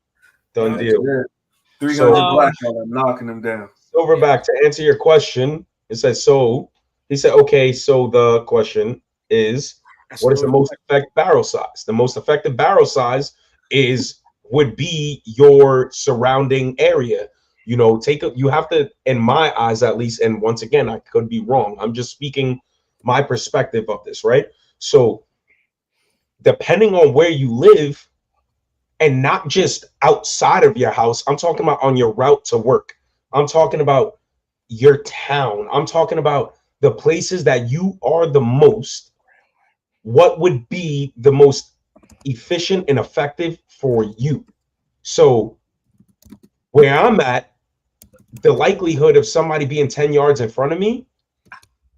Speaker 1: Done deal.
Speaker 2: 300 black on them, knocking them down.
Speaker 1: Silverback, to answer your question, it says so. He said, okay, so the question is, what is the most effective barrel size? The most effective barrel size would be your surrounding area. You know, you have to, in my eyes at least, and once again, I could be wrong. I'm just speaking my perspective of this, right? So depending on where you live, and not just outside of your house, I'm talking about on your route to work. I'm talking about your town. I'm talking about the places that you are the most. What would be the most efficient and effective for you? So where I'm at, the likelihood of somebody being 10 yards in front of me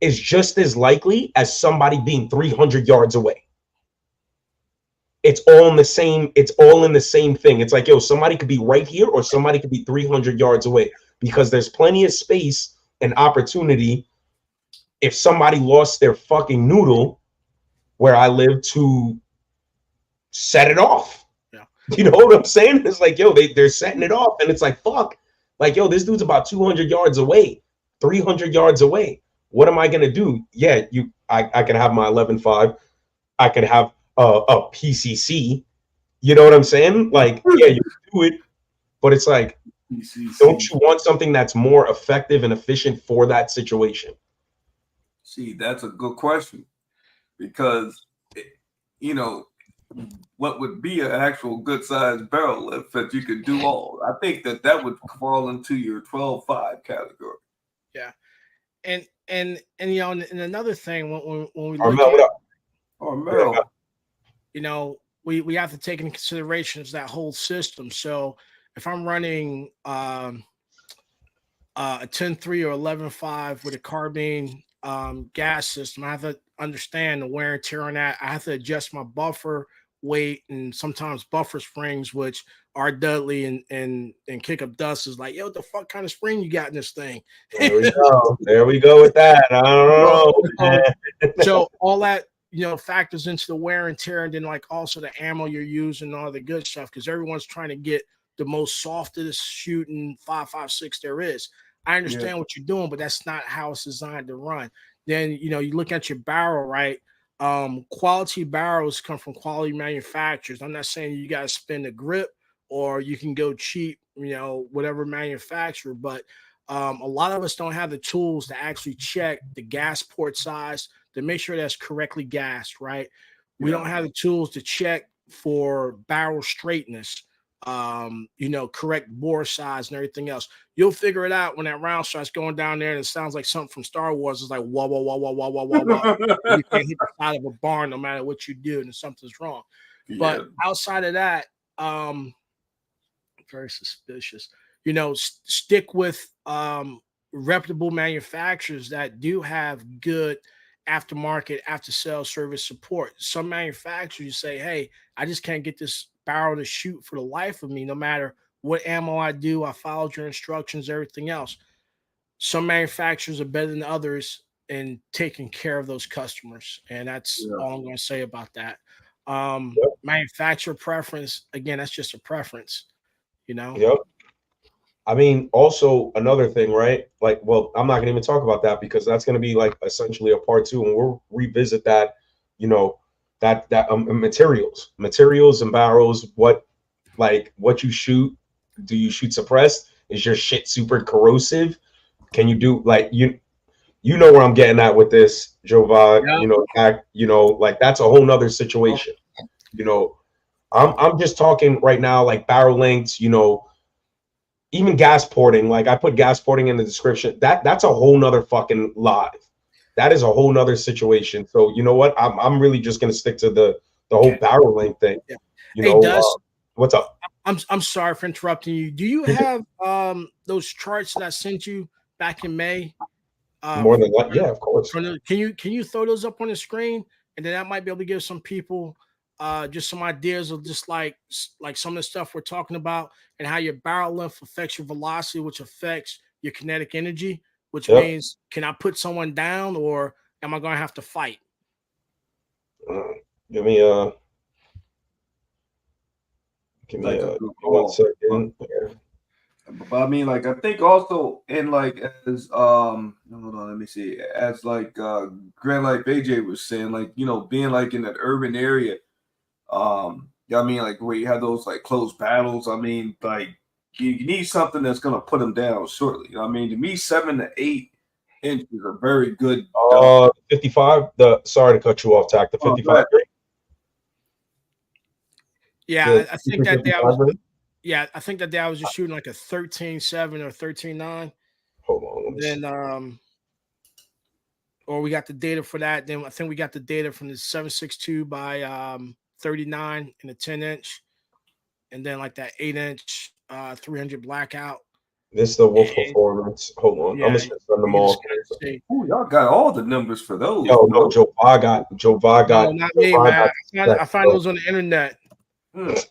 Speaker 1: is just as likely as somebody being 300 yards away. It's all in the same thing. It's like, yo, somebody could be right here or somebody could be 300 yards away, because there's plenty of space and opportunity if somebody lost their fucking noodle where I live to set it off. Yeah. You know what I'm saying? It's like, yo, they're setting it off, and it's like, fuck. Like, yo, this dude's about 200 yards away, 300 yards away. What am I gonna do? Yeah, I can have my 11.5. I could have a PCC. You know what I'm saying? Like, yeah, you do it, but it's like, don't you want something that's more effective and efficient for that situation?
Speaker 2: See, that's a good question because, you know, what would be an actual good sized barrel lift that you could do all? I think that would fall into your 12.5 category.
Speaker 3: Yeah, and you know, and another thing when we look
Speaker 1: Armel, what
Speaker 3: at,
Speaker 1: up?
Speaker 2: Oh, Mel.
Speaker 3: you know, we have to take into consideration that whole system. So if I'm running a 10.3 or 11.5 with a carbine gas system, I have to understand the wear and tear on that. I have to adjust my buffer weight and sometimes buffer springs, which are Dudley and Kick Up Dust is like, yo, what the fuck kind of spring you got in this thing?
Speaker 1: There we go. There we go with that. I don't know.
Speaker 3: So all that, you know, factors into the wear and tear, and then like also the ammo you're using, all the good stuff, because everyone's trying to get the most softest shooting 5.56 there is. I understand what you're doing, but that's not how it's designed to run. Then, you know, you look at your barrel, right? Quality barrels come from quality manufacturers. I'm not saying you got to spend a grip or you can go cheap, you know, whatever manufacturer, but a lot of us don't have the tools to actually check the gas port size to make sure that's correctly gassed, right? We don't have the tools to check for barrel straightness, you know, correct bore size and everything else. You'll figure it out when that round starts going down there and it sounds like something from Star Wars. It's like whoa, whoa, whoa, whoa, whoa, whoa, whoa, whoa. You can't hit the side of a barn no matter what you do, and something's wrong. But outside of that, very suspicious. You know, stick with reputable manufacturers that do have good aftermarket, after sales service support. Some manufacturers say, hey, I just can't get this barrel to shoot for the life of me, no matter what ammo I do. I followed your instructions, everything else. Some manufacturers are better than others in taking care of those customers. And that's all I'm going to say about that. Manufacturer preference, again, that's just a preference, you know?
Speaker 1: Yep. I mean, also another thing, right? Like, well, I'm not gonna even talk about that because that's gonna be like essentially a part two, and we'll revisit that. You know, that materials and barrels. What you shoot? Do you shoot suppressed? Is your shit super corrosive? Can you do like you know where I'm getting at with this, Jovad?
Speaker 3: Yeah.
Speaker 1: You know, like that's a whole nother situation. You know, I'm just talking right now, like barrel lengths. You know. Even gas porting, like I put gas porting in the description. That's a whole nother fucking live. That is a whole nother situation. So you know what? I'm really just gonna stick to the whole barrel length thing.
Speaker 3: Yeah.
Speaker 1: You know, what's up?
Speaker 3: I'm sorry for interrupting you. Do you have those charts that I sent you back in May?
Speaker 1: More than that, yeah, of course.
Speaker 3: Can you throw those up on the screen, and then that might be able to give some people just some ideas of just like some of the stuff we're talking about and how your barrel length affects your velocity, which affects your kinetic energy, which means can I put someone down or am I going to have to fight?
Speaker 1: Give me 1 second.
Speaker 2: But I mean, like I think also in like as hold on, let me see. As like Grand Life AJ was saying, like, you know, being like in that urban area, I mean, like where you have those like close battles. I mean, like you need something that's gonna put them down shortly. You know what I mean, to me, 7 to 8 inches are very good.
Speaker 1: 55. Sorry to cut you off, Tack. The 55.
Speaker 3: Yeah, I think that day I was. Yeah, I think that day I was just shooting like a 13.7 or 13.9.
Speaker 1: Hold on.
Speaker 3: Then or we got the data for that. Then I think we got the data from the 7.62 by 39 and a 10-inch, and then like that 8-inch 300 blackout.
Speaker 1: This is the Wolf Performance. Hold on,
Speaker 3: yeah,
Speaker 1: I'm just gonna send them all.
Speaker 2: Ooh, y'all got all the numbers for those.
Speaker 1: Yo, no, Jovad got.
Speaker 3: No, not me, man. I found those on the internet.
Speaker 2: I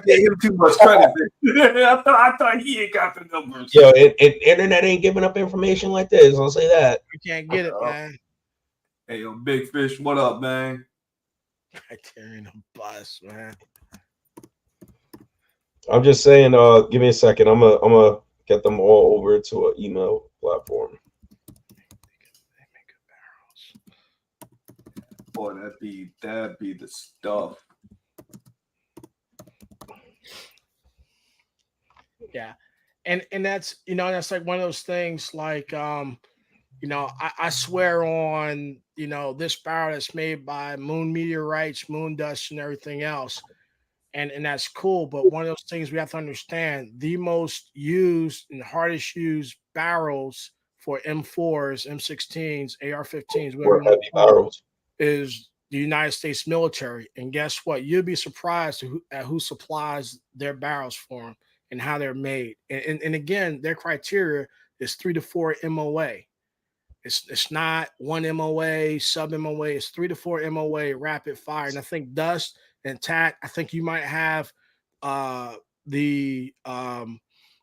Speaker 2: gave him too much credit. I thought he ain't got the numbers.
Speaker 1: Yo, internet ain't giving up information like this. I'll say that.
Speaker 3: You can't get it, man.
Speaker 2: Hey, yo, Big Fish, what up, man?
Speaker 3: Criterion a bus, man.
Speaker 1: I'm just saying. Give me a second. I'm gonna get them all over to an email platform.
Speaker 2: Boy, that'd be the stuff.
Speaker 3: Yeah. And that's, that's like one of those things like, I swear on, this barrel that's made by moon meteorites, moon dust, and everything else. And that's cool. But one of those things we have to understand, the most used and hardest used barrels for M4s, M16s, AR-15s, whatever
Speaker 1: Or
Speaker 3: you want
Speaker 1: heavy
Speaker 3: to call it,
Speaker 1: barrels.
Speaker 3: is the United States military. And guess what? You'll be surprised at who supplies their barrels for them and how they're made. And again, their criteria is 3 to 4 MOA. It's not one MOA, sub MOA. It's 3 to 4 MOA rapid fire. And I think Dust and TAC, I think you might have the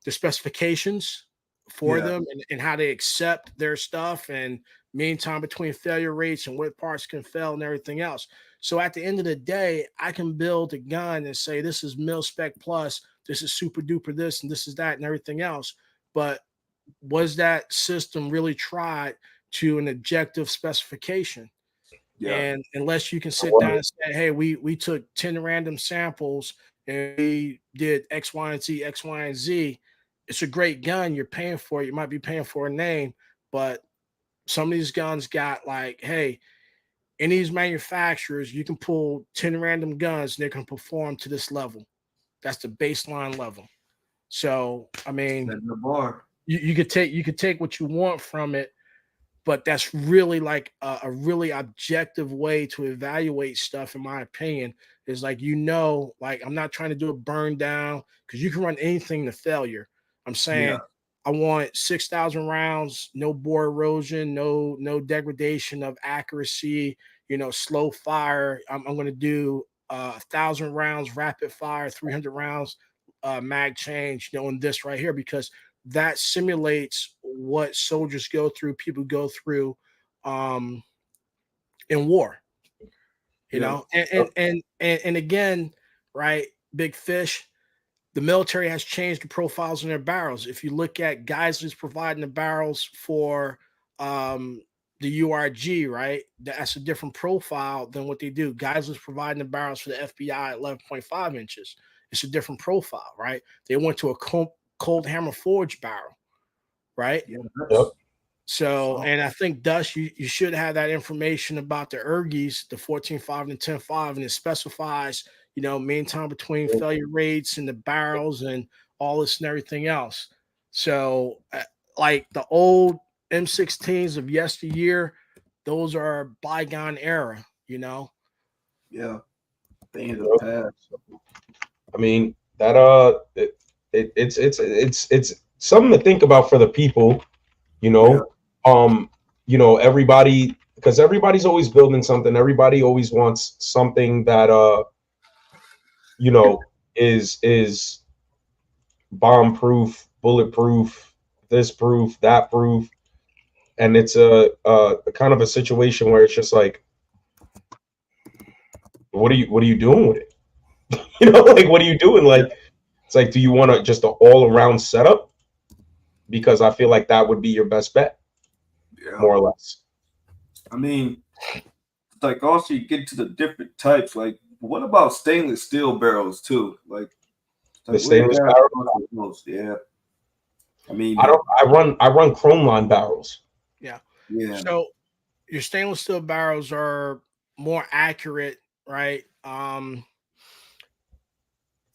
Speaker 3: specifications for them and how they accept their stuff and mean time between failure rates and what parts can fail and everything else. So at the end of the day, I can build a gun and say this is mil spec plus, this is super duper this, and this is that, and everything else. But was that system really tried to an objective specification?
Speaker 2: Yeah.
Speaker 3: And unless you can sit down and say, hey, we took 10 random samples and we did X, Y, and Z, X, Y, and Z, it's a great gun. You're paying for it. You might be paying for a name, but some of these guns got like, hey, in these manufacturers, you can pull 10 random guns and they can perform to this level. That's the baseline level. So, I mean,
Speaker 2: the bar.
Speaker 3: You could take what you want from it, but that's really like a really objective way to evaluate stuff, in my opinion, is like, like I'm not trying to do a burn down because you can run anything to failure. I'm saying I want 6,000 rounds, no bore erosion, no degradation of accuracy, slow fire. I'm going to do 1,000 rounds rapid fire, 300 rounds mag change, in this right here, because that simulates what soldiers go through, people go through in war, and again, right, Big Fish, the military has changed the profiles in their barrels. If you look at Geisler's providing the barrels for the URG, right, that's a different profile than what they do. Geisler's providing the barrels for the FBI at 11.5 inches. It's a different profile, right? They went to a cold hammer forged barrel, right?
Speaker 1: Yep.
Speaker 3: So, and I think Dust, you should have that information about the ergies, the 14.5 and 10.5, and it specifies, mean time between failure rates and the barrels and all this and everything else. So, like the old M16s of yesteryear, those are bygone era,
Speaker 2: Yeah. Thing of the past.
Speaker 1: I mean, that it's something to think about for the people, everybody, because everybody's always building something. Everybody always wants something that is bomb proof, bulletproof, this proof, that proof. And it's a kind of a situation where it's just like, what are you doing with it? Like, what are you doing? Like, it's like, do you want just an all-around setup? Because I feel like that would be your best bet, more or less.
Speaker 2: I mean, like, also you get to the different types. Like, what about stainless steel barrels too? Like
Speaker 1: the stainless barrels.
Speaker 2: Yeah. I mean,
Speaker 1: I run chrome line barrels.
Speaker 3: Yeah.
Speaker 2: So
Speaker 3: your stainless steel barrels are more accurate, right?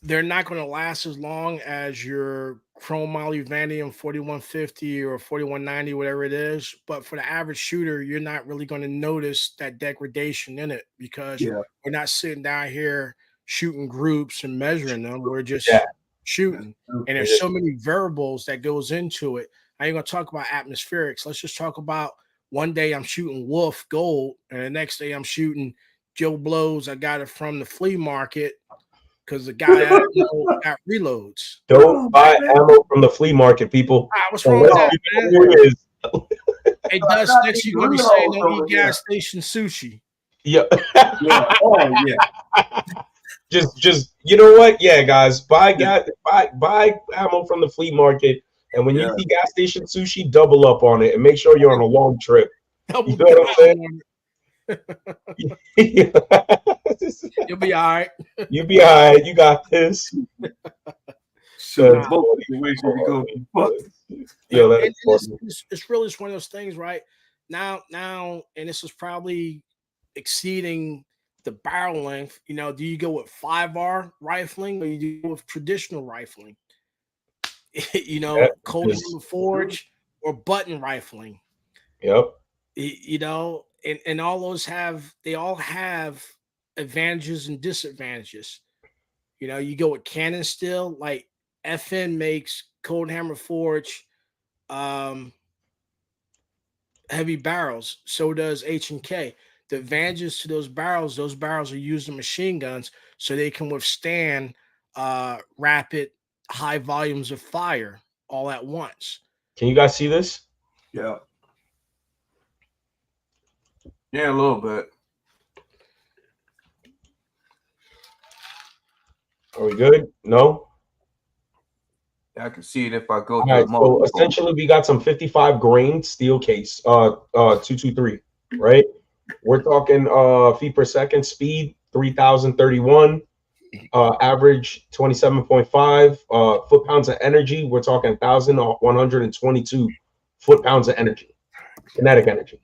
Speaker 3: They're not going to last as long as your chrome molybdenum 4150 or 4190, whatever it is. But for the average shooter, you're not really going to notice that degradation in it because we're not sitting down here shooting groups and measuring them. We're just shooting. And there's so many variables that goes into it. I ain't going to talk about atmospherics. Let's just talk about one day I'm shooting Wolf Gold and the next day I'm shooting Joe Blows. I got it from the flea market. Because the guy got reloads.
Speaker 1: Don't buy ammo from the flea market, people.
Speaker 3: What's wrong with that, man? It does. Next, you're gonna be saying don't eat gas station sushi.
Speaker 1: Yeah.
Speaker 2: Oh yeah.
Speaker 1: Just you know what? Yeah, guys, buy ammo from the flea market, and when you see gas station sushi, double up on it and make sure you're on a long trip. You know what I'm saying?
Speaker 3: You'll be all right.
Speaker 1: You be all right. You got this.
Speaker 2: So
Speaker 1: That's
Speaker 2: both
Speaker 1: funny.
Speaker 2: situations we go fucked.
Speaker 1: Yo, that
Speaker 3: And
Speaker 1: is funny.
Speaker 3: it's really just one of those things, right? Now, and this is probably exceeding the barrel length. You know, do you go with 5R rifling or you go with traditional rifling? You
Speaker 1: Yeah,
Speaker 3: know, Cold
Speaker 1: because-
Speaker 3: Hammer Forge or button rifling.
Speaker 1: Yep.
Speaker 3: You know, and all those they all have advantages and disadvantages. You know, you go with Cannon Steel, like FN makes Cold Hammer Forge heavy barrels. So does H&K. The advantages to those barrels are used in machine guns, so they can withstand rapid, high volumes of fire all at once.
Speaker 1: Can you guys see this?
Speaker 2: Yeah. Yeah, a little bit.
Speaker 1: Are we good? No?
Speaker 2: I can see it if I go
Speaker 1: All
Speaker 2: to
Speaker 1: right.
Speaker 2: the
Speaker 1: So
Speaker 2: multiple.
Speaker 1: essentially we got some 55 grain steel case, 223, right? We're talking feet per second, speed 3031, average 27.5 foot pounds of energy. We're talking 1,122 foot pounds of energy, kinetic energy.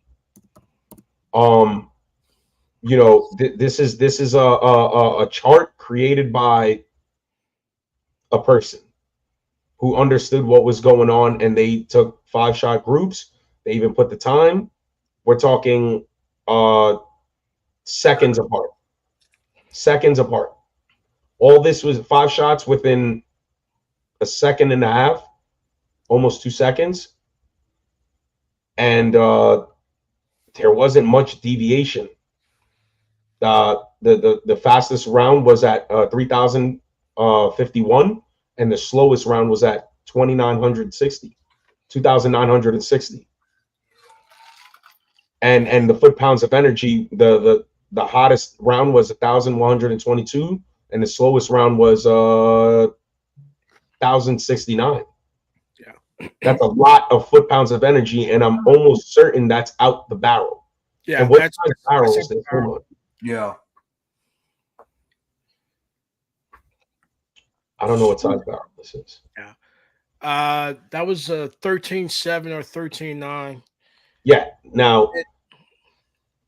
Speaker 1: You know, this is a chart created by a person who understood what was going on, and they took 5-shot groups. They even put the time. We're talking seconds apart. Seconds apart. All this was 5 shots within a second and a half, almost 2 seconds. And there wasn't much deviation. The fastest round was at 3,051, and the slowest round was at 2,960. And the foot pounds of energy, the hottest round was 1,122, and the slowest round was 1,069.
Speaker 3: Yeah,
Speaker 1: that's a lot of foot pounds of energy, and I'm almost certain that's out the barrel.
Speaker 3: yeah.
Speaker 1: And what
Speaker 3: That's
Speaker 1: size barrel
Speaker 3: that's
Speaker 1: is this?
Speaker 3: barrel.
Speaker 1: Hold on.
Speaker 2: Yeah.
Speaker 1: I don't know what size barrel this is.
Speaker 3: That was a 13.7 or 13.9.
Speaker 1: Yeah. Now,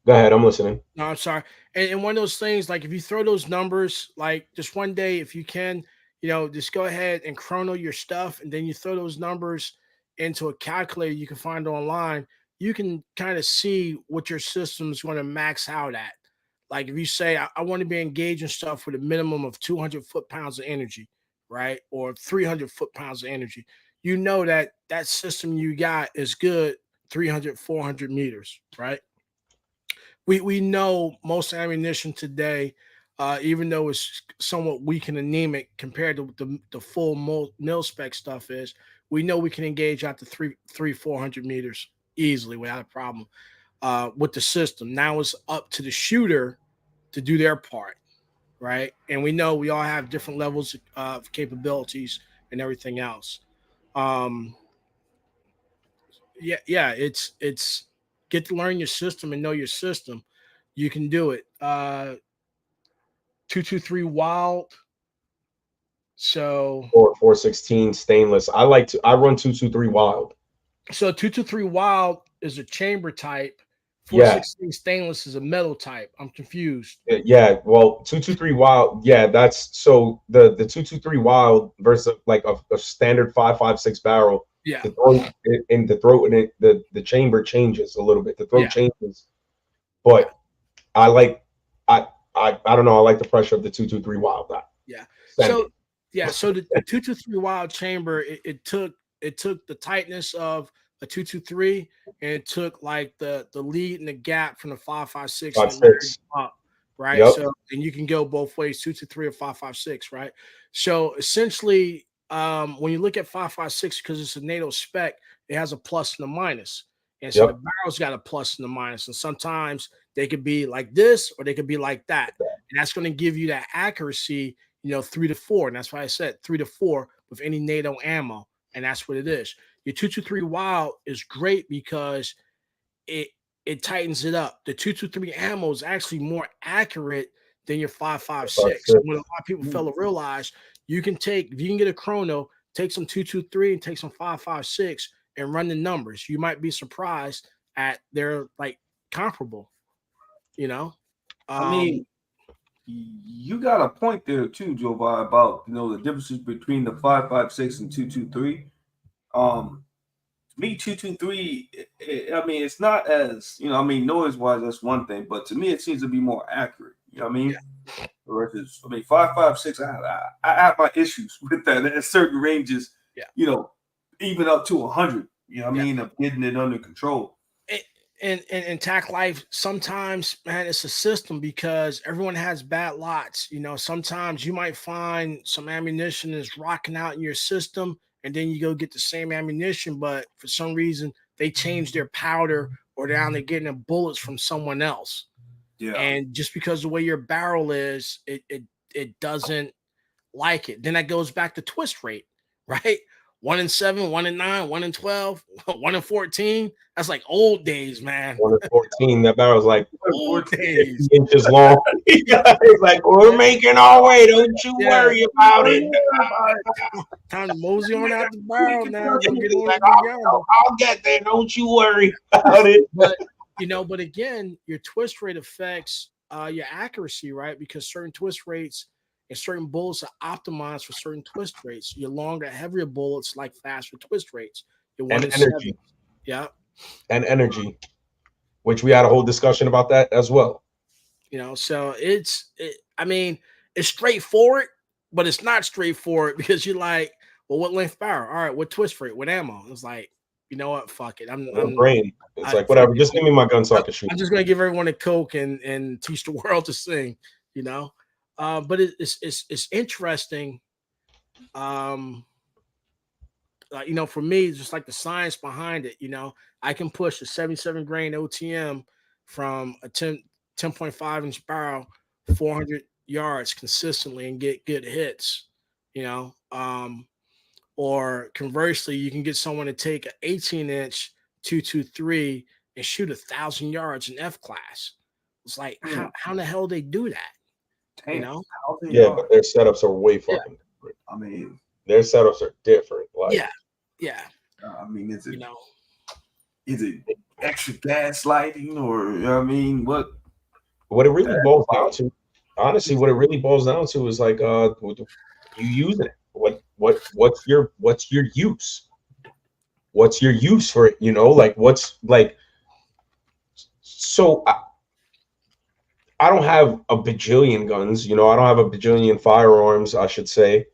Speaker 1: go ahead. I'm listening.
Speaker 3: No, I'm sorry. And one of those things, like if you throw those numbers, like just one day, if you can, you know, just go ahead and chrono your stuff, and then you throw those numbers into a calculator you can find online. You can kind of see what your system is going to max out at. Like if you say, I want to be engaging stuff with a minimum of 200 foot pounds of energy, right? Or 300 foot pounds of energy, you know that that system you got is good 300, 400 meters, right? We know most ammunition today, even though it's somewhat weak and anemic compared to the full mil spec stuff is, we know we can engage out to 400 meters easily without a problem with the system. Now it's up to the shooter to do their part, right? And we know we all have different levels of capabilities and everything else. Um, yeah, it's get to learn your system and know your system. You can do it. 223 Wild. So
Speaker 1: Or 416 stainless. I run 223 wild.
Speaker 3: so 223 Wild is a chamber type.
Speaker 1: Yeah.
Speaker 3: 416 stainless is a metal type. I'm confused.
Speaker 1: Yeah. Well, 223 wild. Yeah, that's so the 223 wild versus like a standard 5.56 barrel.
Speaker 3: Yeah.
Speaker 1: The throat in the throat and the chamber changes a little bit. The throat changes, but I don't know. I like the pressure of the 223 wild.
Speaker 3: Yeah.
Speaker 1: Standard.
Speaker 3: So the 223 Wild chamber, it took the tightness of a 223, and it took like the lead and the gap from the 5.56 up, right?
Speaker 1: Yep.
Speaker 3: So and you can go both ways, 223 or 5.56, right? So essentially, when you look at 5.56, because it's a NATO spec, it has a plus and a minus. And so the barrel's got a plus and a minus. And sometimes they could be like this or they could be like that. And that's going to give you that accuracy, 3 to 4. And that's why I said 3 to 4 with any NATO ammo. And that's what it is. Your 223 Wild is great because it tightens it up. The 223 ammo is actually more accurate than your 5.56. What a lot of people fail to realize, you can get a chrono, take some 223 and take some 5.56 and run the numbers. You might be surprised at they're like comparable, you know.
Speaker 2: I mean, you got a point there too, Jovi, about the differences between the 5.56 and 223. Me 223. I mean, it's not as noise wise. That's one thing, but to me, it seems to be more accurate. You know what I mean? Yeah. Versus, 5.56. I have my issues with that at certain ranges. Yeah. Even up to 100. You know what I mean? Of getting it under control.
Speaker 3: In TAC life, sometimes, man, it's a system because everyone has bad lots. Sometimes you might find some ammunition is rocking out in your system, and then you go get the same ammunition, but for some reason they change their powder or they're getting the bullets from someone else. Yeah. And just because the way your barrel is, it doesn't like it. Then that goes back to twist rate, right? 1 in 7, 1 in 9, 1 in 12, 1 in 14. That's like old days, man.
Speaker 1: 1 in 14. That barrel's like
Speaker 3: old days.
Speaker 1: inches long. It's like, we're making our way. Don't you worry about it.
Speaker 3: Time to mosey on out the barrel now.
Speaker 1: Like, I'll get there. Don't you worry about it.
Speaker 3: But again, your twist rate affects your accuracy, right? Because certain twist rates and certain bullets are optimized for certain twist rates. Your longer, heavier bullets like faster twist rates. Your 1 in 7. Yeah.
Speaker 1: And energy, which we had a whole discussion about that as well.
Speaker 3: So it's straightforward, but it's not straightforward because you're like, well, what length barrel? All right, what twist rate? What ammo? It's like, you know what? Fuck it. I'm
Speaker 1: brain. It's like, whatever. Just give me my gun so I can shoot.
Speaker 3: I'm just gonna give everyone a Coke and teach the world to sing. But it's interesting. For me, it's just like the science behind it. I can push a 77 grain OTM from a 10.5 inch barrel 400 yards consistently and get good hits. Or conversely, you can get someone to take an 18-inch 223 and shoot 1,000 yards in F class. It's like, how the hell they do that?
Speaker 1: Yeah, but their setups are way fucking different.
Speaker 2: I mean,
Speaker 1: their setups are different. Like,
Speaker 3: yeah.
Speaker 2: Is it extra gaslighting or
Speaker 1: what it really boils down to? Honestly, what it really boils down to is like, you using it. What's your use? What's your use for it? Like what's like. So I don't have a bajillion guns, I don't have a bajillion firearms, I should say.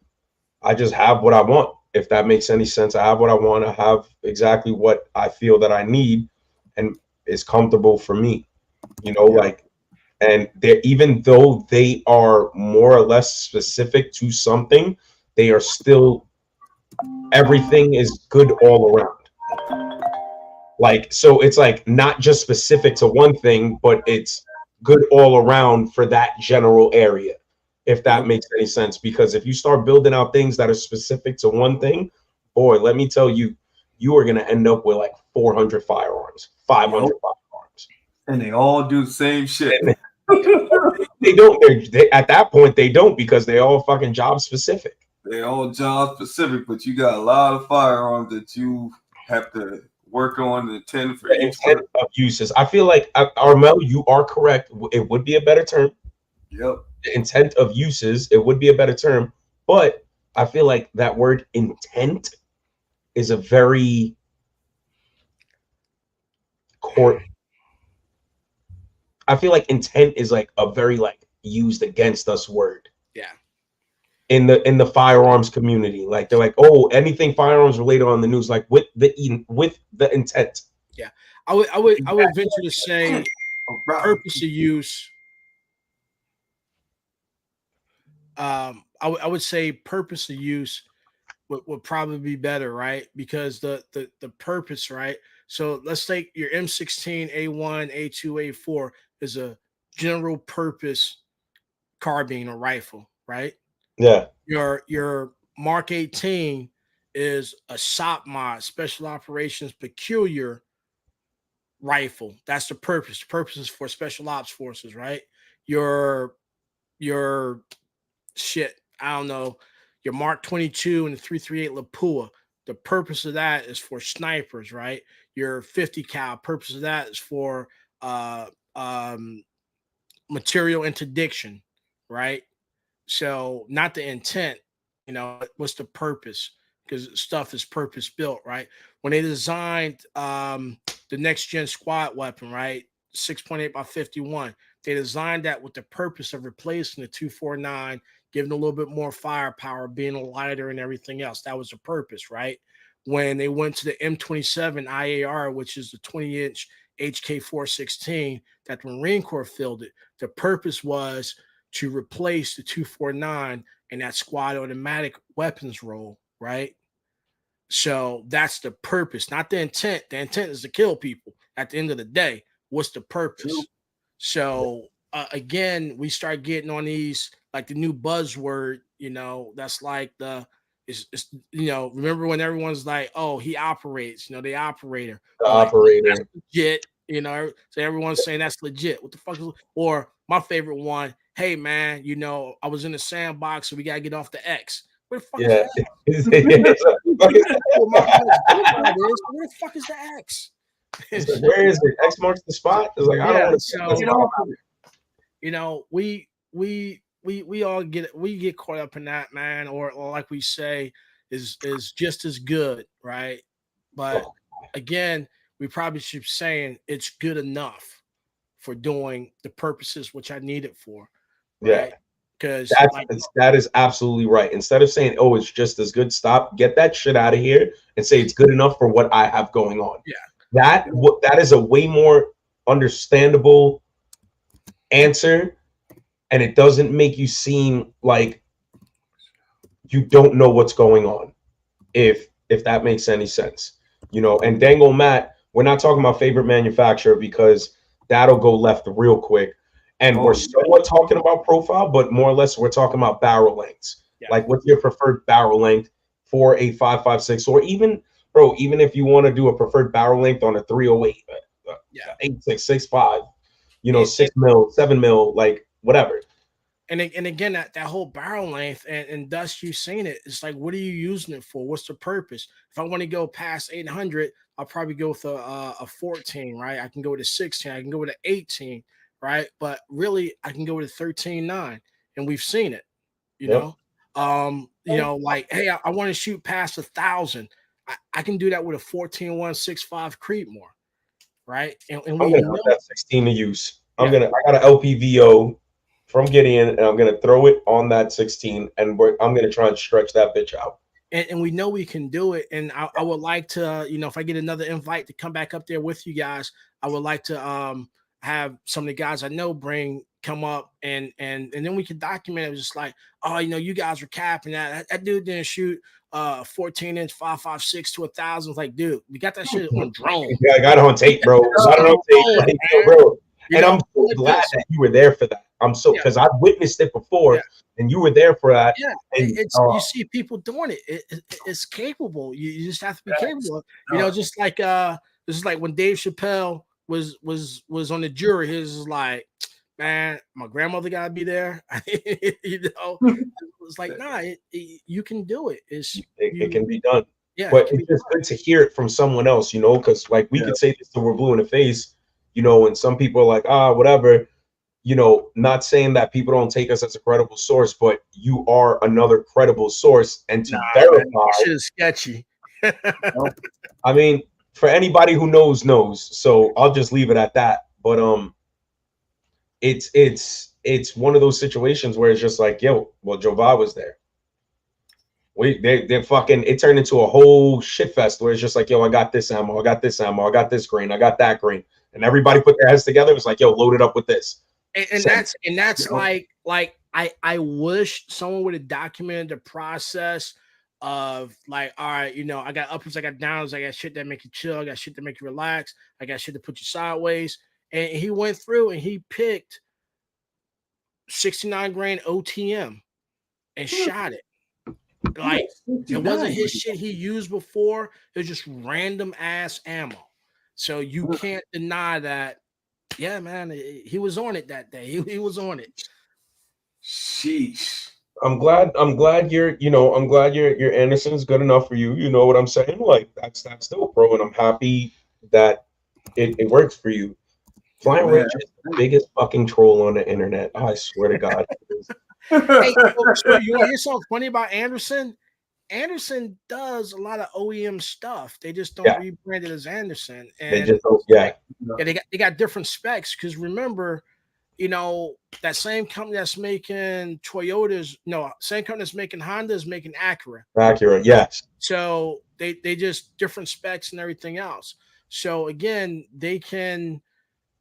Speaker 1: I just have what I want. If that makes any sense, I have what I want. I have exactly what I feel that I need and is comfortable for me, like, and they're, even though they are more or less specific to something, they are still, everything is good all around. Like, so it's like not just specific to one thing, but it's good all around for that general area, if that makes any sense. Because if you start building out things that are specific to one thing, boy, let me tell you, you are going to end up with like 400 firearms, 500 firearms.
Speaker 2: And they all do the same shit.
Speaker 1: They don't. They at that point, they don't, because they all fucking job specific.
Speaker 2: They're all job specific, but you got a lot of firearms that you have to work on the intent for each
Speaker 1: intent of uses. I feel like, Armel, you are correct. It would be a better term.
Speaker 2: Yep.
Speaker 1: The intent of uses, it would be a better term, but I feel like that word intent is a very court. I feel like intent is like a very like used against us word.
Speaker 3: Yeah.
Speaker 1: In the firearms community, like they're like, oh, anything firearms related on the news, like with the intent.
Speaker 3: Yeah, I would venture to say purpose of use. I would say purpose of use would probably be better, right? Because the purpose, right? So let's take your M16, A1, A2, A4 is a general purpose carbine or rifle, right?
Speaker 1: Yeah.
Speaker 3: Your Mark 18 is a SOP mod, special operations peculiar rifle. That's the purpose. The purpose is for special ops forces, right? Your shit, I don't know, your Mark 22 and the 338 Lapua. The purpose of that is for snipers, right? Your 50 cal, purpose of that is for uh material interdiction, right? So not the intent, what's the purpose? Because stuff is purpose built, right? When they designed the next gen squad weapon, right? 6.8 by 51, they designed that with the purpose of replacing the 249, giving a little bit more firepower, being lighter and everything else. That was the purpose, right? When they went to the M27 IAR, which is the 20-inch HK 416 that the Marine Corps fielded, the purpose was to replace the 249 and that squad automatic weapons role, right? So that's the purpose, not the intent. The intent is to kill people at the end of the day. What's the purpose?
Speaker 2: True.
Speaker 3: So again, we start getting on these, like the new buzzword, that's like it's remember when everyone's like, oh, he operates, the operator.
Speaker 1: The
Speaker 3: Like,
Speaker 1: operator.
Speaker 3: that's legit, so everyone's saying that's legit. What the fuck is, or my favorite one, hey man, I was in the sandbox, so we gotta get off the X. Where the fuck
Speaker 1: Yeah.
Speaker 3: is that? Where the fuck is the X?
Speaker 1: Where is it? X marks the spot. It's like, I don't want to
Speaker 3: so,
Speaker 1: off.
Speaker 3: we all get caught up in that, man, or like we say is just as good, right? But again, we probably should be saying it's good enough for doing the purposes which I need it for. Right?
Speaker 1: Yeah.
Speaker 3: Because
Speaker 1: that is absolutely right. Instead of saying, oh, it's just as good, stop, get that shit out of here and say it's good enough for what I have going on.
Speaker 3: Yeah.
Speaker 1: That is a way more understandable answer, and it doesn't make you seem like you don't know what's going on, if that makes any sense. And Dangle Matt, we're not talking about favorite manufacturer because that'll go left real quick. And we're somewhat talking about profile, but more or less we're talking about barrel lengths. Yeah. Like, what's your preferred barrel length for a 5.56, or even, bro, even if you want to do a preferred barrel length on a 308, 8.665, 6 mil, 7 mil, like whatever.
Speaker 3: And again, that whole barrel length, and Dust, you've seen it. It's like, what are you using it for? What's the purpose? If I want to go past 800, I'll probably go with a 14, right? I can go with a 16. I can go with an 18. Right, but really, I can go with a 13.9, and we've seen it. Like, hey, I want to shoot past 1,000. I can do that with a 14.165 Creedmoor, right? And
Speaker 1: I'm gonna put that 16 to use. I got an LPVO from Gideon, and I'm gonna throw it on that 16, and I'm gonna try and stretch that bitch out.
Speaker 3: And we know we can do it. And I would like to, if I get another invite to come back up there with you guys, I would like to have some of the guys I know come up and then we can document it. Just like, oh, you guys were capping that dude didn't shoot 14-inch 5.56 to 1,000. Like, dude, we got that shit on drone.
Speaker 1: Yeah, I got it on tape, bro. Got it on tape, bro. And I'm so glad that you were there for that. I'm so, because I've witnessed it before, and you were there for that.
Speaker 3: Yeah,
Speaker 1: and
Speaker 3: you see people doing it. It's capable. You just have to be capable. Just like this is like when Dave Chappelle was on the jury. His is like, man, my grandmother gotta be there. It's like, nah, you can do it.
Speaker 1: It can be done.
Speaker 3: Yeah,
Speaker 1: but it's just good to hear it from someone else, because like we could say this till we're blue in the face, and some people are like, whatever, not saying that people don't take us as a credible source, but you are another credible source, and to verify,
Speaker 3: shit is sketchy.
Speaker 1: I mean, for anybody who knows. So I'll just leave it at that. But it's one of those situations where it's just like, yo, well, Jovaj was there. They fucking, it turned into a whole shit fest where it's just like, yo, I got this ammo, I got this ammo, I got this grain, I got that grain, and everybody put their heads together. It was like, yo, load it up with this.
Speaker 3: And that's like I wish someone would have documented the process of like, all right, I got uppers, I got downs, I got shit that make you chill, I got shit that make you relax, I got shit to put you sideways. And he went through and he picked 69 grain OTM and shot it. Like, it wasn't his shit he used before. It was just random ass ammo. So you can't deny that. Yeah, man, he was on it that day. He was on it.
Speaker 2: Sheesh.
Speaker 1: I'm glad your Anderson's good enough for you. You know what I'm saying? Like that's dope, bro. And I'm happy that it works for you. Flying
Speaker 2: Man.
Speaker 1: Rich is the biggest fucking troll on the internet. I swear to God.
Speaker 3: Hey, so you want to hear something funny about Anderson? Anderson does a lot of OEM stuff. They just don't rebrand it as Anderson. And
Speaker 1: They just don't, yeah,
Speaker 3: they got different specs. Because remember, that same company that's making Toyotas, same company that's making Honda is making Acura.
Speaker 1: Accurate, yes.
Speaker 3: So they just different specs and everything else. So again, they can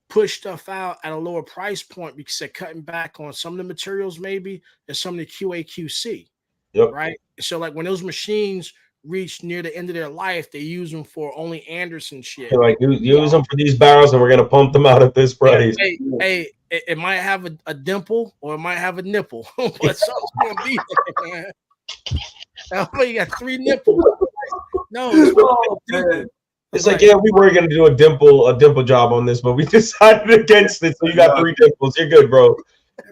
Speaker 3: push stuff out at a lower price point because they're cutting back on some of the materials maybe and some of the QA/QC.
Speaker 1: Yep.
Speaker 3: Right. So like when those machines reach near the end of their life, they use them for only Anderson shit.
Speaker 1: They're like use them for these barrels and we're gonna pump them out at this price.
Speaker 3: Hey, it might have a dimple or it might have a nipple, but something's gonna be there, man. Now you got 3 nipples. No,
Speaker 1: it's like, yeah, we were gonna do a dimple job on this, but we decided against it. So you got 3 dimples. You're good, bro.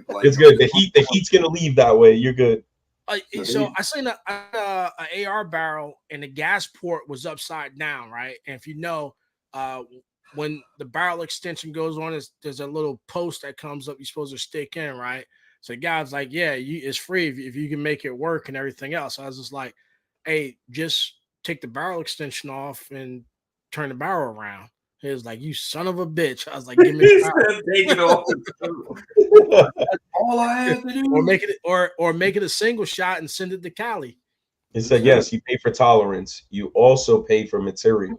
Speaker 1: It's good. The heat's gonna leave that way. You're good.
Speaker 3: So I seen a AR barrel and the gas port was upside down, right? And if you know, when the barrel extension goes on, there's a little post that comes up you're supposed to stick in, right? So the guy's like, yeah, it's free if you can make it work and everything else. I was just like, hey, just take the barrel extension off and turn the barrel around. He was like, you son of a bitch. I was like, give me the barrel.
Speaker 2: All I have to do.
Speaker 3: Or make it a single shot and send it to Cali.
Speaker 1: He said, yes, you pay for tolerance. You also pay for materials.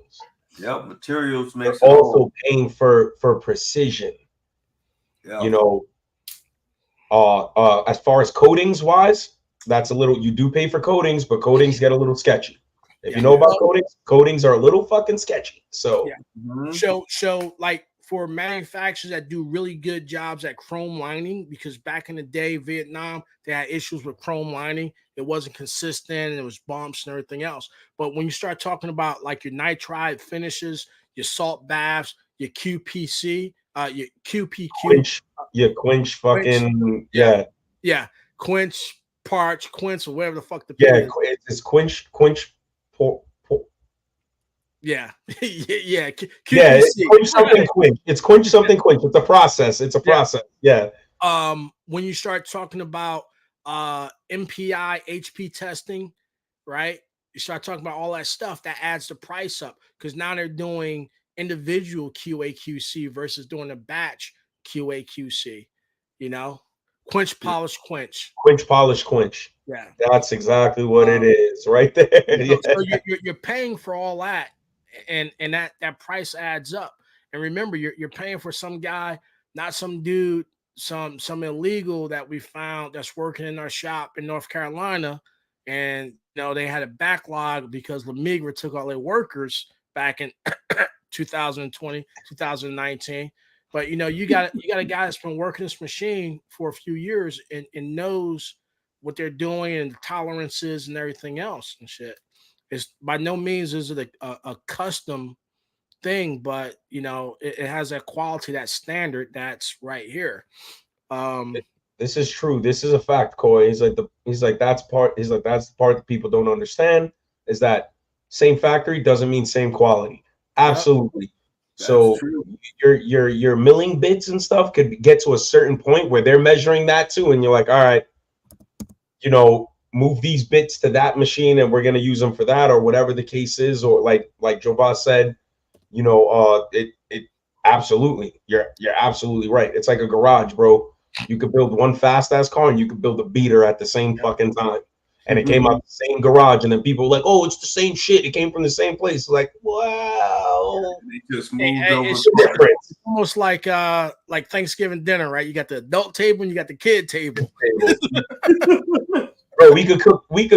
Speaker 2: Yep, materials
Speaker 1: makes You're also paying for precision.
Speaker 2: Yeah.
Speaker 1: As far as coatings wise, that's a little, you do pay for coatings, but coatings get a little sketchy. If you know about coatings are a little fucking sketchy. So,
Speaker 3: so like for manufacturers that do really good jobs at chrome lining, because back in the day, Vietnam, they had issues with chrome lining. It wasn't consistent and it was bumps and everything else. But when you start talking about like your nitride finishes, your salt baths, your QPC, your QPQ,
Speaker 1: quench fucking,
Speaker 3: yeah, quench parts, quench or whatever the fuck the
Speaker 1: it's quench.
Speaker 3: Yeah.
Speaker 1: QPC. Yeah, it's quench something quench. It's quench something quench. It's a process. It's a process. Yeah.
Speaker 3: When you start talking about MPI, HP testing, right? You start talking about all that stuff that adds the price up because now they're doing individual QA/QC versus doing a batch QA/QC. Quench, polish, quench.
Speaker 1: Quench, polish, quench.
Speaker 3: Yeah,
Speaker 1: that's exactly what it is, right there.
Speaker 3: So you're paying for all that, and that price adds up. And remember, you're paying for some guy, not some dude, some illegal that we found that's working in our shop in North Carolina, and they had a backlog because Lamigra took all their workers back in 2020, 2019. But you got a guy that's been working this machine for a few years and knows what they're doing and the tolerances and everything else and shit. It's by no means is it a custom thing, but it has that quality, that standard that's right here.
Speaker 1: This is true. This is a fact, Coy. He's like that's the part that people don't understand is that same factory doesn't mean same quality. Absolutely. So your milling bits and stuff could get to a certain point where they're measuring that too, and you're like, all right, move these bits to that machine, and we're gonna use them for that, or whatever the case is, or like Joe Boss said, it absolutely, you're absolutely right. It's like a garage, bro. You could build one fast ass car, and you could build a beater at the same fucking time. And it came out the same garage, and then people were like, "Oh, it's the same shit. It came from the same place." Like, wow,
Speaker 2: they just moved over.
Speaker 3: It's almost like Thanksgiving dinner, right? You got the adult table and you got the kid table.
Speaker 1: Bro, we could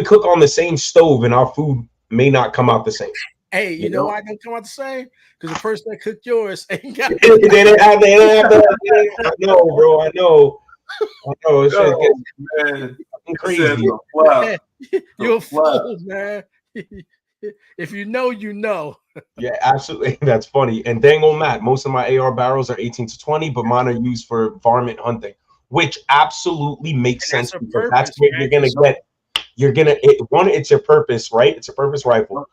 Speaker 1: cook on the same stove, and our food may not come out the same.
Speaker 3: Hey, you know why I don't come out the same? Because the person that cooked yours ain't got.
Speaker 1: They didn't have I know, bro. I know. It's
Speaker 2: man.
Speaker 1: crazy.
Speaker 2: Wow.
Speaker 3: You're a fool, man. If you know, you know.
Speaker 1: Yeah, absolutely. That's funny. And dang old Matt, most of my AR barrels are 18 to 20, but mine are used for varmint hunting, which absolutely makes
Speaker 3: And
Speaker 1: sense
Speaker 3: that's a
Speaker 1: because that's
Speaker 3: purpose,
Speaker 1: where
Speaker 3: man.
Speaker 1: you're gonna
Speaker 3: 'Cause
Speaker 1: get. You're gonna it's your purpose, right? It's a purpose rifle.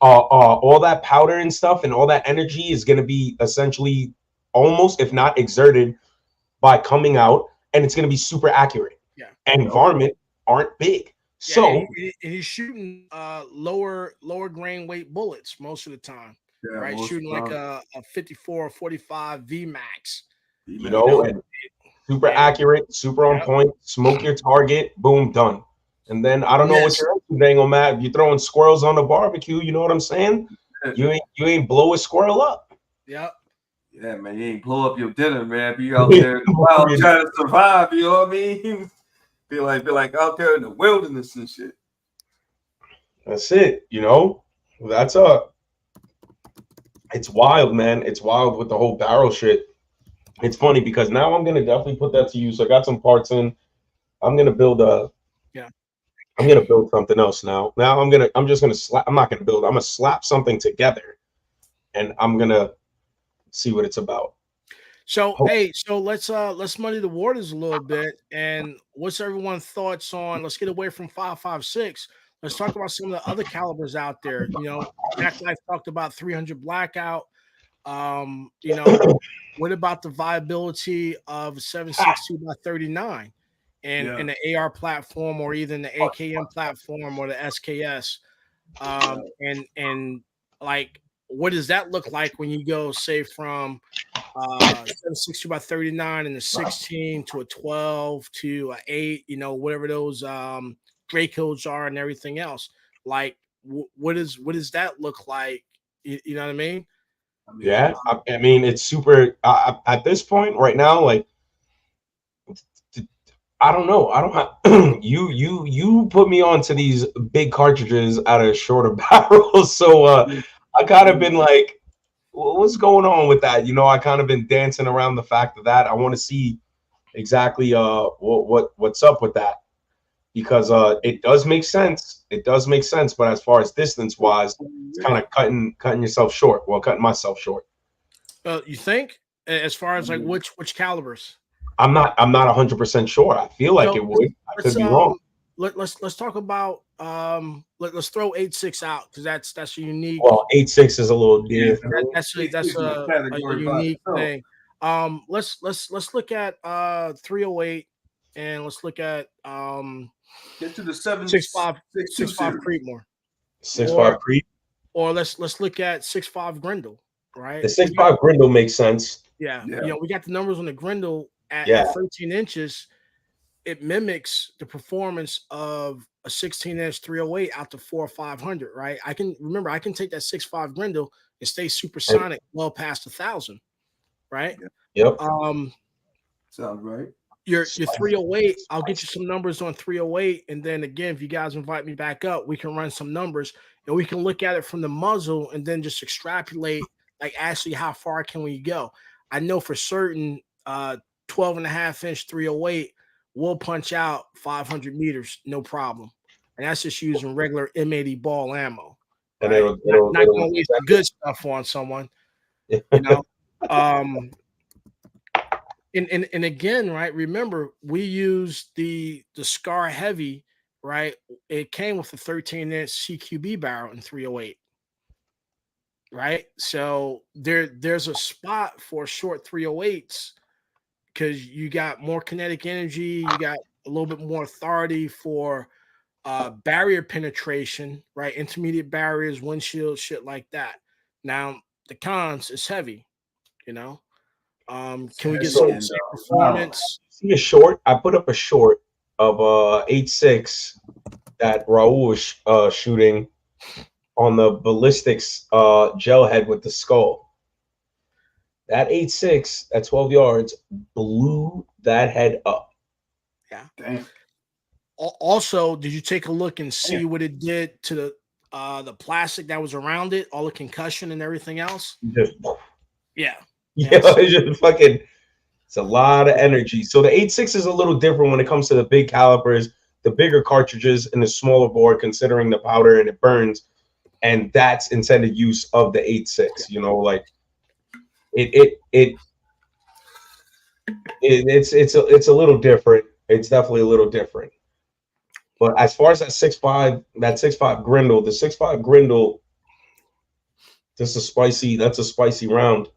Speaker 1: All that powder and stuff and all that energy is gonna be essentially almost, if not exerted, by coming out, and it's gonna be super accurate.
Speaker 3: yeah,
Speaker 1: And varmint aren't big,
Speaker 3: yeah,
Speaker 1: so
Speaker 3: and he's shooting lower grain weight bullets most of the time,
Speaker 2: Yeah,
Speaker 3: right?
Speaker 2: most of
Speaker 3: Shooting
Speaker 2: the
Speaker 3: like
Speaker 2: time.
Speaker 3: a 54 or 45 V Max.
Speaker 1: you
Speaker 2: D-Mac.
Speaker 1: know, and super
Speaker 3: And
Speaker 1: accurate, super on
Speaker 3: yeah,
Speaker 1: point. Smoke your target, boom, done. And then I don't know what
Speaker 3: yes,
Speaker 1: you're into, dang on Matt. If you're throwing squirrels on the barbecue, you know what I'm saying? You ain't blow a squirrel up.
Speaker 3: yeah.
Speaker 2: Yeah, man, you ain't blow up your dinner, man. Be out there in the wild trying to survive. You know what I mean? Be like out there in the wilderness and shit.
Speaker 1: That's it, That's it's wild, man. It's wild with the whole barrel shit. It's funny because now I'm gonna definitely put that to use. I got some parts in. I'm gonna build
Speaker 3: Yeah.
Speaker 1: I'm gonna build something else now. Now I'm just gonna slap. I'm not gonna build. I'm gonna slap something together, and I'm gonna see what it's about.
Speaker 3: So
Speaker 1: Oh,
Speaker 3: hey, so let's muddy the waters a little bit. And what's everyone's thoughts on? Let's get away from 5.56. Let's talk about some of the other calibers out there. Jack Life talked about 300 blackout. What about the viability of 7.62 by 39 in the AR platform or even the AKM platform or the SKS? And like, what does that look like when you go, say, from 7.62 by 39 and a 16 to a 12 to a 8, whatever those gray codes are and everything else? Like, what does that look like? You know what I mean?
Speaker 1: yeah. I mean, it's super. At this point, right now, like, I don't know. I don't have you put me onto these big cartridges out of shorter barrels, so I kind of been like, what's going on with that? I kind of been dancing around the fact of that. I want to see exactly what's up with that, because it does make sense. It does make sense, but as far as distance wise, it's kind of cutting yourself short. Well, cutting myself short.
Speaker 3: You think, as far as like which calibers?
Speaker 1: I'm not 100% sure. I feel like it would. I could be wrong.
Speaker 3: Let's talk about let's throw 8.6 out because that's a unique.
Speaker 1: Well, 8.6 is a little different.
Speaker 3: That's a unique thing. Let's look at 308 and let's look at
Speaker 2: get to the
Speaker 3: 6.5 Creedmoor.
Speaker 1: 6.5 Creed.
Speaker 3: Or let's look at 6.5 Grendel, right?
Speaker 1: The 6.5 Grendel makes sense.
Speaker 3: Yeah. We got the numbers on the Grendel at 13 inches. It mimics the performance of a 16-inch 308 out to 4 or 500, right? I can take that 6.5 Grendel and stay supersonic well past 1,000, right?
Speaker 1: Yep.
Speaker 2: Sounds right.
Speaker 3: Your 308, I'll get you some numbers on 308, and then again, if you guys invite me back up, we can run some numbers and we can look at it from the muzzle and then just extrapolate, like, actually how far can we go? I know for certain 12.5-inch 308 will punch out 500 meters, no problem. And that's just using regular M80 ball ammo.
Speaker 1: And
Speaker 3: right? Not going to waste the good stuff on someone, And again, right? Remember, we used the Scar Heavy, right? It came with a 13-inch CQB barrel in 308, right? So there's a spot for short 308s because you got more kinetic energy, you got a little bit more authority for barrier penetration, right? Intermediate barriers, windshield, shit like that. Now the cons is heavy, Can we get some performance?
Speaker 1: See a short? I put up a short of 8.6 that Raul was shooting on the ballistics gel head with the skull. That 8.6 at 12 yards blew that head up.
Speaker 3: Yeah. Damn. Also, did you take a look and see what it did to the plastic that was around it, all the concussion and everything else? Yeah.
Speaker 1: It's just fucking, it's a lot of energy. So the 8.6 is a little different when it comes to the big calibers, the bigger cartridges, and the smaller board, considering the powder and it burns. and that's intended use of the 8.6. You know, like it's a little different. It's definitely a little different. But as far as that 6.5 Grindle, the 6.5 Grindle, that's a spicy round.